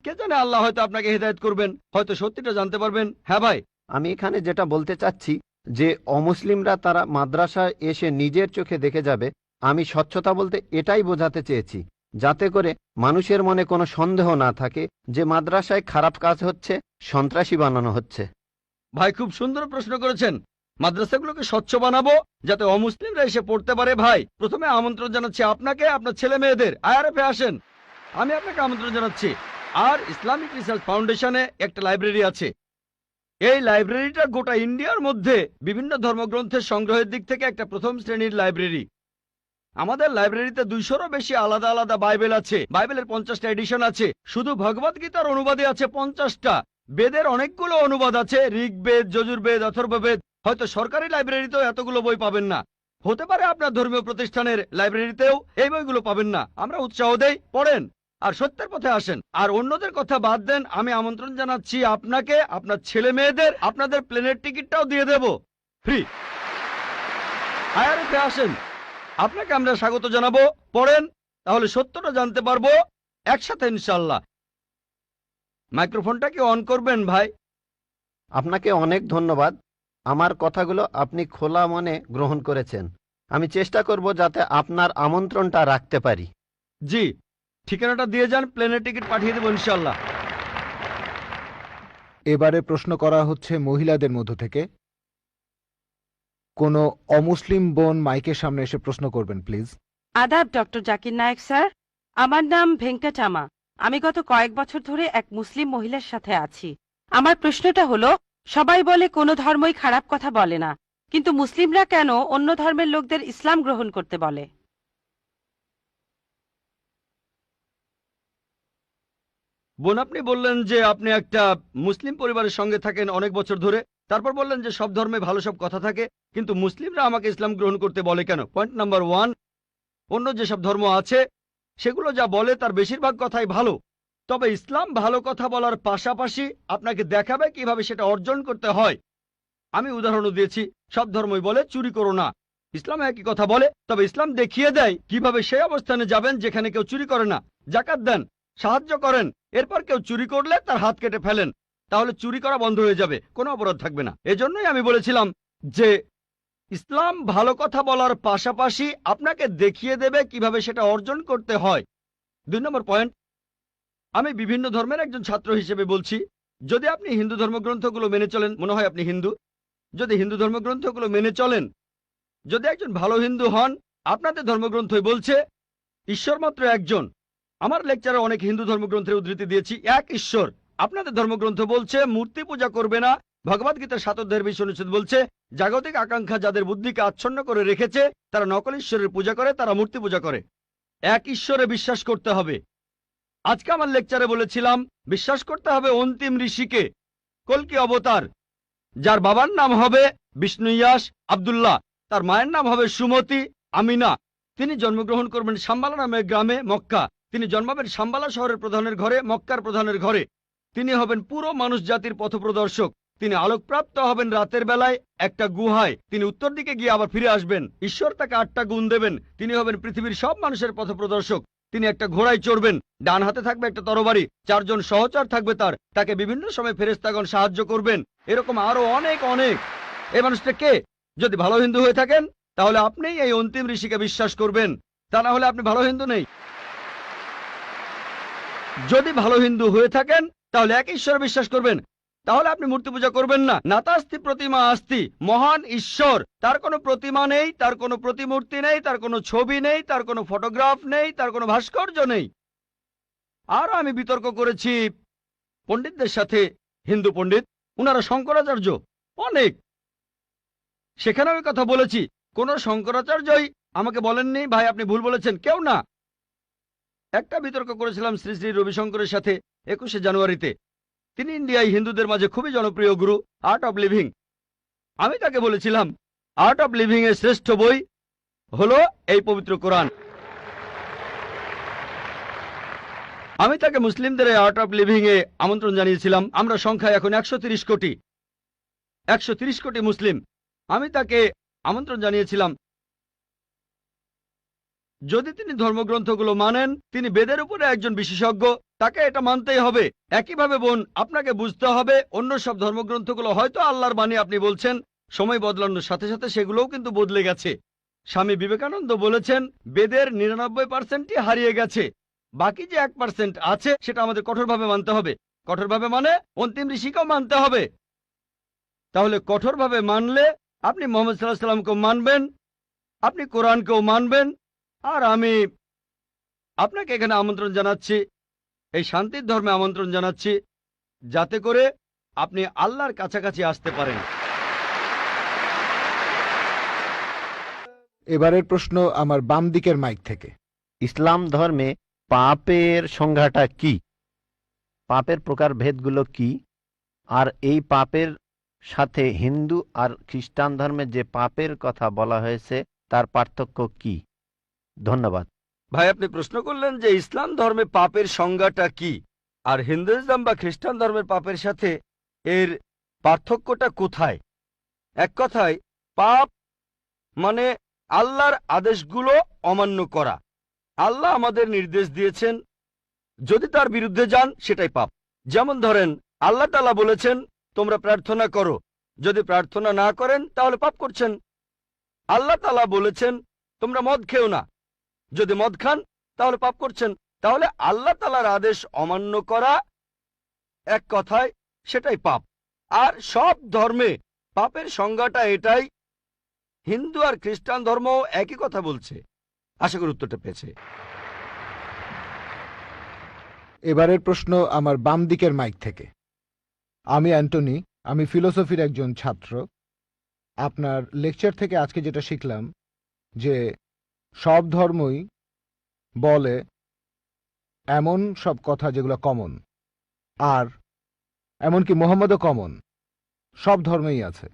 কে জানে আল্লাহ হয়তো আপনাকে হেদায়েত করবেন, হয়তো সত্যিটা জানতে পারবেন। হ্যাঁ ভাই, আমি এখানে যেটা বলতে চাচ্ছি যে অমুসলিমরা তারা মাদ্রাসায় এসে নিজের চোখে দেখে যাবে, আমি স্বচ্ছতা বলতে এটাই বোঝাতে চেয়েছি, যাতে করে মানুষের মনে কোনো সন্দেহ না থাকে যে মাদ্রাসায় খারাপ কাজ হচ্ছে, সন্ত্রাসী বানানো হচ্ছে। ভাই খুব সুন্দর প্রশ্ন করেছেন। মাদ্রাসাগুলোকে স্বচ্ছ বানাবো যাতে অমুসলিমরা এসে পড়তে পারে। ভাই প্রথমে আমন্ত্রণ জানাচ্ছি আপনাকে, আপনার ছেলে মেয়েদের আইআরএফে আসেন, আমি আপনাকে আমন্ত্রণ জানাচ্ছি। আর ইসলামিক রিসার্চ ফাউন্ডেশনে একটা লাইব্রেরি আছে। এই লাইব্রেরিটা গোটা ইন্ডিয়ার মধ্যে বিভিন্ন ধর্মগ্রন্থের সংগ্রহের দিক থেকে একটা প্রথম শ্রেণীর লাইব্রেরি। আমাদের লাইব্রেরিতে 200-রও বেশি আলাদা আলাদা বাইবেল আছে। বাইবেলের 50টা এডিশন আছে। শুধু ভগবদ গীতার অনুবাদে আছে 50টা। বেদের অনেকগুলো অনুবাদ আছে, ঋগ্বেদ, যজুর্বেদ, অথর্ববেদ। হয়তো সরকারি লাইব্রেরিতেও এতগুলো বই পাবেন না, হতে পারে আপনার ধর্মীয় প্রতিষ্ঠানের লাইব্রেরিতেও এই বইগুলো পাবেন না। আমরা উৎসাহ দেই, পড়েন আর সত্যের পথে আসেন। আর অন্যদের কথা বাদ দেন, আমি আমন্ত্রণ জানাচ্ছি আপনাকে, আপনার ছেলে মেয়েদের, আপনাদের প্লেনের টিকিটটাও দিয়ে দেব ফ্রি। আইআরএফে আসেন, আপনাকে আমরা স্বাগত জানাবো। পড়েন, তাহলে সত্যটা জানতে পারবো একসাথে ইনশাল্লাহ। মাইক্রোফোনটা কি অন করবেন ভাই? আপনাকে অনেক ধন্যবাদ। আমার কথাগুলো আপনি খোলা মনে গ্রহণ করেছেন। আমি চেষ্টা করব যাতে আপনার আমন্ত্রণটা রাখতে পারি। জি, ঠিকানাটা দিয়ে যান, প্লেনের টিকিট পাঠিয়ে দেবো ইনশাল্লাহ। এবারে প্রশ্ন করা হচ্ছে মহিলাদের মধ্য থেকে। কোনো অমুসলিম বোন মাইকের সামনে এসে প্রশ্ন করবেন প্লিজ। আদাব ডক্টর জাকির নায়েক স্যার, আমার নাম ভেঙ্কটামা। আমি গত কয়েক বছর ধরে এক মুসলিম মহিলার সাথে আছি। আমার প্রশ্নটা হলো, সবাই বলে কোনো ধর্মই খারাপ কথা বলে না, কিন্তু মুসলিমরা কেন অন্য ধর্মের লোকদের ইসলাম গ্রহণ করতে বলে? বোন, আপনি বললেন যে আপনি একটা মুসলিম পরিবারের সঙ্গে থাকেন অনেক বছর ধরে, তারপর বললেন যে সব ধর্মে ভালো সব কথা থাকে, কিন্তু মুসলিমরা আমাকে ইসলাম গ্রহণ করতে বলে কেন? পয়েন্ট নাম্বার 1, অন্য যেসব ধর্ম আছে সেগুলো যা বলে তার বেশিরভাগ কথাই ভালো, তবে ইসলাম ভালো কথা বলার পাশাপাশি আপনাকে দেখাবে কিভাবে সেটা অর্জন করতে হয়। আমি উদাহরণ দিয়েছি, সব ধর্মই বলে চুরি করো না, ইসলাম একই কথা বলে, তবে ইসলাম দেখিয়ে দেয় কিভাবে সেই অবস্থানে যাবেন যেখানে কেউ চুরি করে না। জাকাত দেন, সাহায্য করেন, এরপর কেউ চুরি করলে তার হাত কেটে ফেলেন, তাহলে চুরি করা বন্ধ হয়ে যাবে, কোনো অপরাধ থাকবে না। এজন্যই আমি বলেছিলাম যে ইসলাম ভালো কথা বলার পাশাপাশি আপনাকে দেখিয়ে দেবে কিভাবে সেটা অর্জন করতে হয়। 2 নম্বর পয়েন্ট, আমি বিভিন্ন ধর্মের একজন ছাত্র হিসেবে বলছি, যদি আপনি হিন্দু ধর্মগ্রন্থগুলো মেনে চলেন, মনে হয় আপনি হিন্দু, যদি হিন্দু ধর্মগ্রন্থগুলো মেনে চলেন, যদি একজন ভালো হিন্দু হন, আপনাদের ধর্মগ্রন্থই বলছে ঈশ্বর মাত্র একজন। আমার লেকচারে অনেক হিন্দু ধর্মগ্রন্থের উদ্ধৃতি দিয়েছি, এক ঈশ্বর। আপনাদের ধর্মগ্রন্থ বলছে মূর্তি পূজা করবে না। ভগবদ্গীতার 7 অধ্যায়ের 20 অনুচ্ছেদ বলছে জাগতিক আকাঙ্ক্ষা যাদের বুদ্ধিকে আচ্ছন্ন করে রেখেছে তারা নকল ঈশ্বরের পূজা করে, তারা মূর্তি পূজা করে। এক ঈশ্বরে বিশ্বাস করতে হবে। আজকে আমার লেকচারে বলেছিলাম বিশ্বাস করতে হবে অন্তিম ঋষিকে, কল্কি অবতার, যার বাবার নাম হবে বিষ্ণু ইয়াস আব্দুল্লাহ, তার মায়ের নাম হবে সুমতি আমিনা। তিনি জন্মগ্রহণ করবেন শাম্বালা নামের গ্রামে মক্কা। তিনি জন্মাবেন শাম্বালা শহরের প্রধানের ঘরে, মক্কার প্রধানের ঘরে। তিনি হবেন পুরো মানুষ জাতির পথপ্রদর্শক। তিনি আলোকপ্রাপ্ত হবেন রাতের বেলায় একটা গুহায়। তিনি উত্তর দিকে গিয়ে আবার ফিরে আসবেন। ঈশ্বর তাকে 8টা গুণ দেবেন। তিনি হবেন পৃথিবীর সব মানুষের পথপ্রদর্শক। তিনি একটা ঘোড়ায় চড়বেন, ডান হাতে থাকবে একটা তরবারি, 4 জন সহচর থাকবে তাকে বিভিন্ন সময় ফেরেশতাগণ সাহায্য করবেন। এরকম আরো অনেক অনেক। এই মানুষটা কে? যদি ভালো হিন্দু হয়ে থাকেন তাহলে আপনি এই অন্তিম ঋষিকে বিশ্বাস করবেন, তা না হলে আপনি ভালো হিন্দু নেই। যদি ভালো হিন্দু হয়ে থাকেন তাহলে এক ঈশ্বরে বিশ্বাস করবেন, তাহলে আপনি মূর্তি পূজা করবেন না। নাতাস্তি প্রতিমা আস্তি, মহান ঈশ্বর, তার কোনো প্রতিমা নেই, তার কোনো প্রতিমূর্তি নেই, তার কোনো ছবি নেই, তার কোনো ফটোগ্রাফ নেই, তার কোনো ভাস্কর্য নেই। আর আমি বিতর্ক করেছি পণ্ডিতদের সাথে, হিন্দু পণ্ডিত, উনারা শঙ্করাচার্য অনেক, সেখানে আমি কথা বলেছি। কোন শঙ্করাচার্যই আমাকে বলেননি ভাই আপনি ভুল বলেছেন, কেউ না। একটা বিতর্ক করেছিলাম শ্রী শ্রী রবিশঙ্করের সাথে 21শে জানুয়ারিতে। তিনি ইন্ডিয়ায় হিন্দুদের মাঝে খুবই জনপ্রিয় গুরু, আর্ট অব লিভিং। আমি তাকে বলেছিলাম আর্ট অব লিভিং এর শ্রেষ্ঠ বই হলো এই পবিত্র কোরআন। আমি তাকে মুসলিমদের এই আর্ট অব লিভিং এ আমন্ত্রণ জানিয়েছিলাম। আমরা সংখ্যায় এখন 130 কোটি, 130 কোটি মুসলিম। আমি তাকে আমন্ত্রণ জানিয়েছিলাম যদি তিনি ধর্মগ্রন্থগুলো মানেন, তিনি বেদের উপরে একজন বিশেষজ্ঞ, তাকে এটা মানতেই হবে। একইভাবে বোন, আপনাকে বুঝতে হবে অন্য সব ধর্মগ্রন্থগুলো হয়তো আল্লাহর বাণী আপনি বলছেন, সময় বদলানোর সাথে সাথে সেগুলোও কিন্তু বদলে গেছে। স্বামী বিবেকানন্দ বলেছেন বেদের 99%ই হারিয়ে গেছে, বাকি যে 1% আছে সেটা আমাদের কঠোরভাবে মানতে হবে। কঠোরভাবে মানে অন্তিম ঋষিকেও মানতে হবে। তাহলে কঠোরভাবে মানলে আপনি মোহাম্মদ সাল্লাল্লাহু আলাইহি ওয়াসাল্লামকেও মানবেন, আপনি কোরআনকেও মানবেন। আর আমি আপনাকে এখানে আমন্ত্রণ জানাচ্ছি, এই শান্তির ধর্মে আমন্ত্রণ জানাচ্ছি, যাতে করে আপনি আল্লাহর কাছাকাছি আসতে পারেন। এবারের প্রশ্ন আমার বাম দিকের মাইক থেকে। ইসলাম ধর্মে পাপের সংজ্ঞাটা কি? পাপের প্রকারভেদগুলো কি? আর এই পাপের সাথে হিন্দু আর খ্রিস্টান ধর্মে যে পাপের কথা বলা হয়েছে তার পার্থক্য কি? ধন্যবাদ। ভাই, আপনি প্রশ্ন করলেন যে ইসলাম ধর্মে পাপের সংজ্ঞাটা কি, আর হিন্দুইজম বা খ্রিস্টান ধর্মের পাপের সাথে এর পার্থক্যটা কোথায়। এক কথায় পাপ মানে আল্লাহর আদেশগুলো অমান্য করা। আল্লাহ আমাদের নির্দেশ দিয়েছেন, যদি তার বিরুদ্ধে যান সেটাই পাপ। যেমন ধরেন আল্লাহ তাআলা বলেছেন তোমরা প্রার্থনা করো, যদি প্রার্থনা না করেন তাহলে পাপ করছেন। আল্লাহ তাআলা বলেছেন তোমরা মদ খেও না, যদি মদ খান তাহলে পাপ করছেন। তাহলে আল্লাহ তাআলার আদেশ অমান্য করা এক কথায় সেটাই পাপ। আর সব ধর্মে পাপের সংজ্ঞাটা এটাই। হিন্দু আর খ্রিস্টান ধর্ম একই কথা বলছে। আশা করি উত্তরটা পেয়েছে। এবারের প্রশ্ন আমার বাম দিকের মাইক থেকে। আমি অ্যান্টনি, আমি ফিলোসফির একজন ছাত্র। আপনার লেকচার থেকে আজকে যেটা শিখলাম যে সব ধর্মই বলে এমন সব কথা যেগুলো কমন, আর এমনকি মোহাম্মদও কমন, সব ধর্মেই আছে।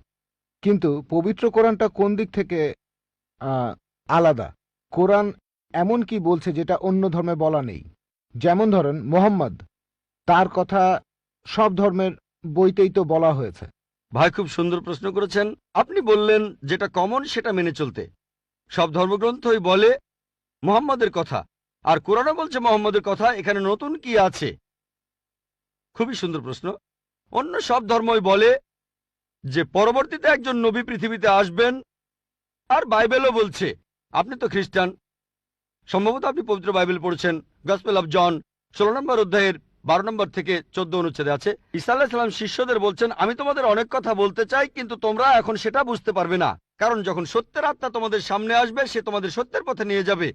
কিন্তু পবিত্র কোরআনটা কোন দিক থেকে আলাদা? কোরআন এমন কি বলছে যেটা অন্য ধর্মে বলা নেই? যেমন ধরেন মোহাম্মদ, তার কথা সব ধর্মের বইতেই তো বলা হয়েছে। ভাই, খুব সুন্দর প্রশ্ন করেছেন। আপনি বললেন যেটা কমন সেটা মেনে চলতে। সব ধর্মগ্রন্থই বলে মুহাম্মদের কথা, আর কোরআনও বলছে মুহাম্মদের কথা। এখানে নতুন কি আছে? খুবই সুন্দর প্রশ্ন। অন্য সব ধর্মই বলে যে পরবর্তীতে একজন নবী পৃথিবীতে আসবেন, আর বাইবেলও বলছে। আপনি তো খ্রিস্টান, সম্ভবত আপনি পবিত্র বাইবেল পড়েছেন। গসপেল অফ জন 16 নম্বর অধ্যায়ের 12 নম্বর থেকে 14 অনুচ্ছেদে আছে, ঈসা আলাইহিস সালাম শিষ্যদের বলছেন আমি তোমাদের অনেক কথা বলতে চাই, কিন্তু তোমরা এখন সেটা বুঝতে পারবে না, কারণ যখন সত্যের আত্মা তোমাদের সামনে আসবে সে তোমাদের সত্যের পথে নিয়ে যাবে।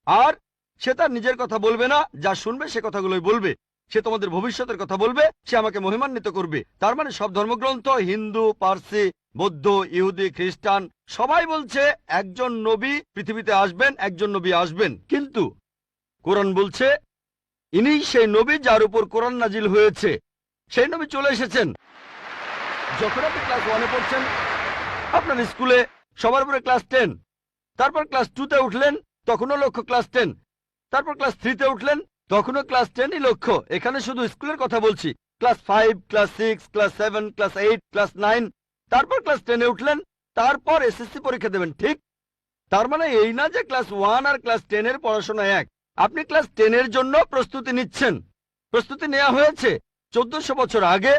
আর সে তার নিজের কথা বলবে না, যা শুনবে সে কথাগুলোই বলবে। সে তোমাদের ভবিষ্যতের কথা বলবে, সে আমাকে মহিমান্বিত করবে। তার মানে সব ধর্মগ্রন্থ, হিন্দু, পার্সি, বৌদ্ধ, ইহুদি, খ্রিস্টান সবাই বলছে একজন নবী পৃথিবীতে আসবেন, একজন নবী আসবেন। কিন্তু কোরআন বলছে ইনিই সেই নবী যার উপর কোরআন নাজিল হয়েছে। সেই নবী চলে এসেছেন। যখন আপনি ক্লাস 1-এ পড়ছেন, আপনার স্কুলে সবার উপরে ক্লাস 10, তারপর ক্লাস 2-তে উঠলেন, তখনও লক্ষ্য ক্লাস 10, তারপর ক্লাস 3-তে উঠলেন, তখনও ক্লাস 10ই লক্ষ্য। এখানে শুধু স্কুলের কথা বলছি। Class 5, class 6, class 7, class 8, class 9, তারপর ক্লাস 10-এ উঠলেন, তারপর এসএসসি পরীক্ষা দেবেন, ঠিক? তার মানে এই না যে ক্লাস 1 আর ক্লাস 10-এর পড়াশোনা এক। আপনি ক্লাস 10-এর জন্য প্রস্তুতি নিচ্ছেন। প্রস্তুতি নেওয়া হয়েছে 1400 বছর আগে।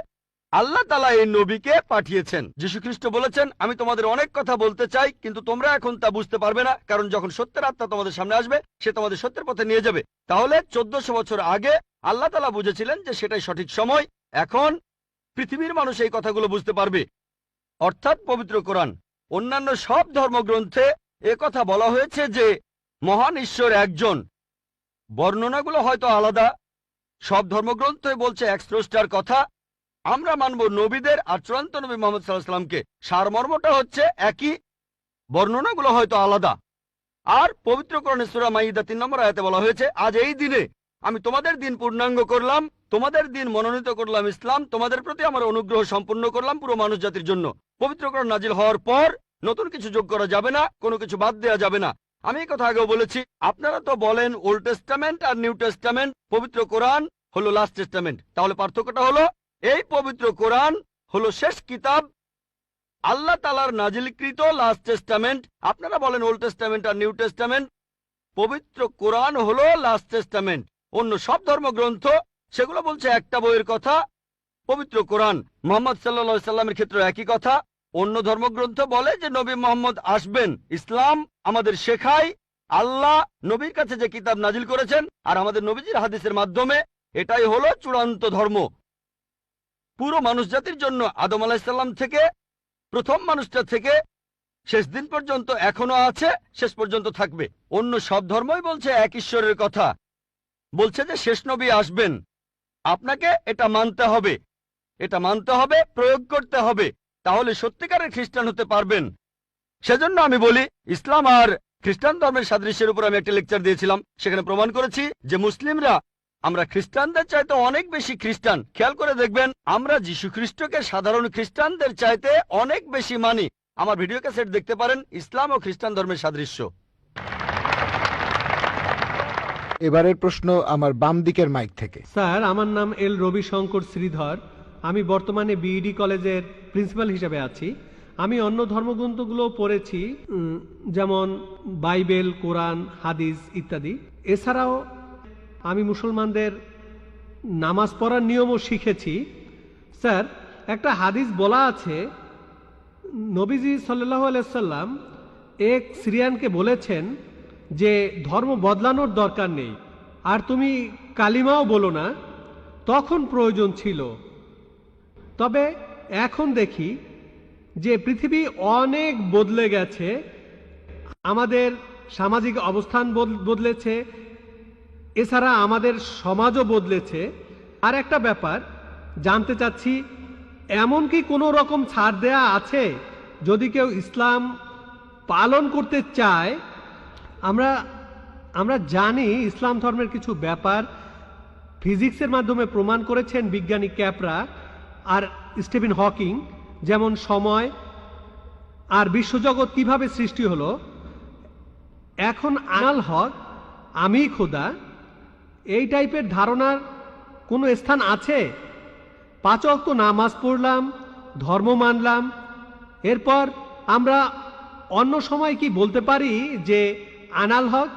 আল্লাহ তাআলা এই নবীকে পাঠিয়েছেন। যীশু খ্রিস্ট বলেছেন আমি তোমাদের অনেক কথা বলতে চাই, কিন্তু তোমরা এখন তা বুঝতে পারবে না, কারণ যখন সত্যের আত্মা তোমাদের সামনে আসবে সে তোমাদের সত্যের পথে নিয়ে যাবে। তাহলে 1400 বছর আগে আল্লাহ তাআলা বুঝেছিলেন যে সেটাই সঠিক সময়। এখন পৃথিবীর মানুষ এই কথাগুলো বুঝতে পারবে, অর্থাৎ পবিত্র কোরআন। অন্যান্য সব ধর্মগ্রন্থে কথা বলা হয়েছে যে মহান ঈশ্বর একজন। বর্ণনাগুলো হয়তো আলাদা। সব ধর্মগ্রন্থই বলছে এক স্রষ্টার কথা। আমরা মানব নবীদের আর চূড়ান্ত নবী মুহাম্মদ সাল্লাল্লাহু আলাইহি ওয়াসাল্লামকে। সারমর্মটা হচ্ছে একই, বর্ণনাগুলো হয়তো আলাদা। আর পবিত্র কোরআনে সূরা মাইদা 3 নম্বর আয়াতে বলা হয়েছে আজ এই দিনে আমি তোমাদের দিন পূর্ণাঙ্গ করলাম, তোমাদের দিন মনোনীত করলাম ইসলাম, তোমাদের প্রতি আমার অনুগ্রহ সম্পূর্ণ করলাম পুরো মানুষ জাতির জন্য। পবিত্র কোরআন নাজিল হওয়ার পর নতুন কিছু যোগ করা যাবে না, কোনো কিছু বাদ দেওয়া যাবে না। আমি এই কথা আগেও বলেছি, আপনারা তো বলেন ওল্ড টেস্টামেন্ট আর নিউ টেস্টামেন্ট, পবিত্র কোরআন হলো লাস্ট টেস্টামেন্ট। তাহলে পার্থক্যটা হলো এই পবিত্র কোরআন হলো শেষ কিতাব, আল্লাহ তাআলার নাজিলকৃত লাস্ট টেস্টামেন্ট। আপনারা বলেন ওল্ড টেস্টামেন্ট আর নিউ টেস্টামেন্ট, পবিত্র কোরআন হলো লাস্ট টেস্টামেন্ট। অন্য সব ধর্মগ্রন্থ সেগুলো বলছে একটা বইয়ের কথা, পবিত্র কোরআন মুহাম্মদ সাল্লাল্লাহু আলাইহি সাল্লামের ক্ষেত্রে একই কথা। অন্য ধর্মগ্রন্থ বলে যে নবী মুহাম্মদ আসবেন। ইসলাম আমাদের শেখায় আল্লাহ নবীর কাছে যে কিতাব নাজিল করেছেন আর আমাদের নবীজির হাদিসের মাধ্যমে, এটাই হলো চূড়ান্ত ধর্ম পুরো মানুষ জাতির জন্য। আদম আলাইহিস সালাম থেকে প্রথম মানুষটা থেকে শেষ দিন পর্যন্ত এখনো আছে, শেষ পর্যন্ত থাকবে। অন্য সব ধর্মই বলছে এক ঈশ্বরের কথা, বলছে যে শেষ নবী আসবেন। আপনাকে এটা মানতে হবে, এটা মানতে হবে, প্রয়োগ করতে হবে, তাহলে সত্যিকারের খ্রিস্টান হতে পারবেন। সেজন্য আমি বলি, ইসলাম আর খ্রিস্টান ধর্মের সাদৃশ্যের উপর আমি একটা লেকচার দিয়েছিলাম, সেখানে প্রমাণ করেছি যে মুসলিমরা আমরা খ্রিস্টানদের চাইতে অনেক বেশি খ্রিস্টান। খেয়াল করে দেখবেন, আমরা যীশু খ্রিস্টকে সাধারণ খ্রিস্টানদের চাইতে অনেক বেশি মানি। আমার ভিডিও ক্যাসেট দেখতে পারেন, ইসলাম ও খ্রিস্টান ধর্মের সাদৃশ্য। এবারের প্রশ্ন আমার বাম দিকের মাইক থেকে। স্যার, আমার নাম এল রবিশঙ্কর শ্রীধর। আমি বর্তমানে বিইডি কলেজের প্রিন্সিপাল হিসেবে আছি। আমি অন্য ধর্মগ্রন্থগুলো পড়েছি, যেমন বাইবেল, কোরআন, হাদিস ইত্যাদি। এছাড়াও আমি মুসলমানদের নামাজ পড়ার নিয়মও শিখেছি। স্যার, একটা হাদিস বলা আছে, নবীজি সাল্লাল্লাহু আলাইহি সাল্লাম এক সিরিয়ানকে বলেছেন যে ধর্ম বদলানোর দরকার নেই, আর তুমি কালিমাও বলো না, তখন প্রয়োজন ছিল। তবে এখন দেখি যে পৃথিবী অনেক বদলে গেছে, আমাদের সামাজিক অবস্থান বদলেছে, এছাড়া আমাদের সমাজও বদলেছে। আর একটা ব্যাপার জানতে চাচ্ছি, এমন কি কোনো রকম ছাড় দেয়া আছে যদি কেউ ইসলাম পালন করতে চায়? আমরা জানি ইসলাম ধর্মের কিছু ব্যাপার ফিজিক্সের মাধ্যমে প্রমাণ করেছেন বিজ্ঞানী ক্যাপরা আর স্টিফেন হকিং, যেমন সময় আর বিশ্বজগৎ কিভাবে সৃষ্টি হলো। এখন আনাল হক, আমি খোদা, এই টাইপের ধারণার কোনো স্থান আছে? 5 ওয়াক্ত নামাজ পড়লাম, ধর্ম মানলাম, এরপর আমরা অন্য সময় কি বলতে পারি যে আনাল হক?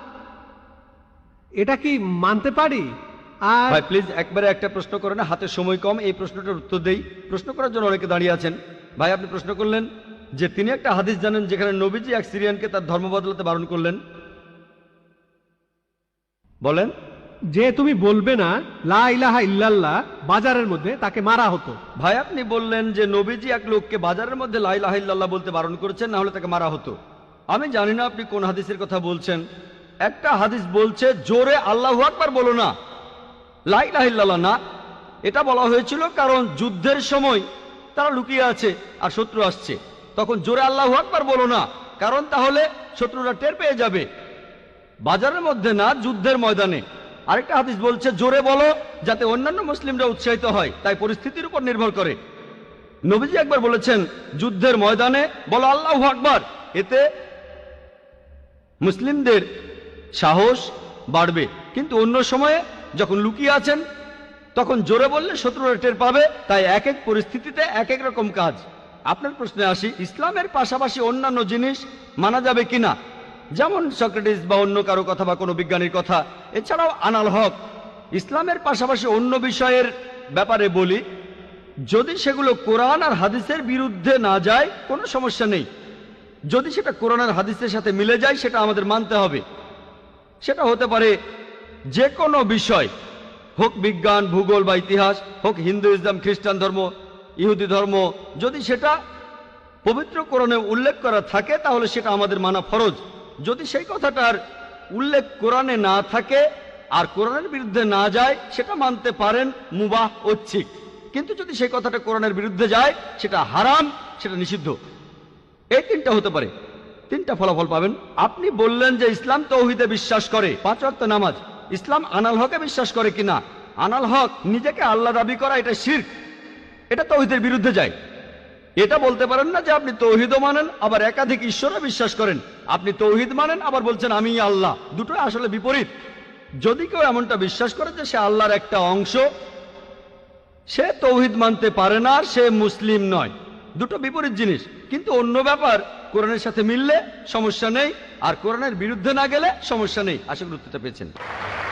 এটা কি মানতে পারি? আর ভাই প্লিজ একবারে একটা প্রশ্ন করেন, হাতে সময় কম, এই প্রশ্নটার উত্তর দেই। প্রশ্ন করার জন্য অনেকে দাঁড়িয়ে আছেন। ভাই, আপনি প্রশ্ন করলেন যে তিনি একটা হাদিস জানেন যেখানে নবীজি এক সিরিয়ানকে তার ধর্ম বদলাতে বারণ করলেন। বলেন। যে তুমি বলবে না লা ইলাহা ইল্লাল্লাহ, বাজারের মধ্যে তাকে মারা হতো। ভাই, আপনি বললেন যে নবীজি এক লোককে বাজারের মধ্যে লা ইলাহা ইল্লাল্লাহ বলতে বারণ করেছেন, না হলে তাকে মারা হতো। আমি জানি না আপনি কোন হাদিসের কথা বলছেন। একটা হাদিস বলছে জোরে আল্লাহু আকবার বলো না, লা ইলাহা ইল্লাল্লাহ না। এটা বলা হয়েছিল কারণ যুদ্ধের সময় তারা লুকিয়ে আছে আর শত্রু আসছে, তখন জোরে আল্লাহু আকবার বলো না, কারণ তাহলে শত্রুরা টের পেয়ে যাবে। বাজারের মধ্যে না, যুদ্ধের ময়দানে। আরেকটা হাদিস বলছে জোরে বলো যাতে অন্যান্য মুসলিমরা উৎসাহিত হয়, তাই পরিস্থিতির উপর নির্ভর করে। নবীজি একবার বলেছেন যুদ্ধের ময়দানে বলো আল্লাহু আকবার, এতে মুসলিমদের সাহস বাড়বে। কিন্তু অন্য সময়ে যখন লুকিয়ে আছেন তখন জোরে বললে শত্রুরা টের পাবে। তাই এক এক পরিস্থিতিতে এক এক রকম কাজ। আপনার প্রশ্নে আসি, ইসলামের পাশাপাশি অন্যান্য জিনিস মানা যাবে কিনা, যেমন সক্রেটিস বা অন্য কারো কথা বা কোনো বিজ্ঞানীর কথা। এছাড়াও আনাল হক, ইসলামের পাশাপাশি অন্য বিষয়ের ব্যাপারে বলি, যদি সেগুলো কোরআন আর হাদিসের বিরুদ্ধে না যায় কোনো সমস্যা নেই। যদি সেটা কোরআন আর হাদিসের সাথে মিলে যায় সেটা আমাদের মানতে হবে। সেটা হতে পারে যে কোনো বিষয়, হোক বিজ্ঞান, ভূগোল বা ইতিহাস, হোক হিন্দু, ইসলাম, খ্রিস্টান ধর্ম, ইহুদি ধর্ম। যদি সেটা পবিত্র কোরআনে উল্লেখ করা থাকে তাহলে সেটা আমাদের মানা ফরজ। যদি সেই কথাটার উল্লেখ কোরআনে না থাকে আর কোরআনের বিরুদ্ধে না যায় সেটা মানতে পারেন, মুবাহ, ঐচ্ছিক। কিন্তু যদি সেই কথাটা কোরআনের বিরুদ্ধে যায় সেটা হারাম, সেটা নিষিদ্ধ। এই তিনটা হতে পারে, তিনটা ফলাফল পাবেন। আপনি বললেন যে ইসলাম তাওহীদে বিশ্বাস করে, 5 ওয়াক্ত নামাজ। ইসলাম আনাল হকে বিশ্বাস করে কিনা। আনাল হক নিজেকে আল্লাহ দাবি করা এটা শিরক, এটা তৌহিদের বিরুদ্ধে যায়। এটা বলতে পারেন না যে আপনি তৌহিদও মানেন আবার একাধিক ঈশ্বরও বিশ্বাস করেন। আপনি তৌহিদ মানেন আবার বলছেন আমি আল্লাহ, দুটোই আসলে বিপরীত। যদি কেউ এমনটা বিশ্বাস করে যে সে আল্লাহর একটা অংশ, সে তৌহিদ মানতে পারে না, সে মুসলিম নয়। দুটো বিপরীত জিনিস। কিন্তু অন্য ব্যাপার কোরআনের সাথে মিললে সমস্যা নেই, আর কোরআনের বিরুদ্ধে না গেলে সমস্যা নেই। আশা করি উত্তরটা পেয়েছেন।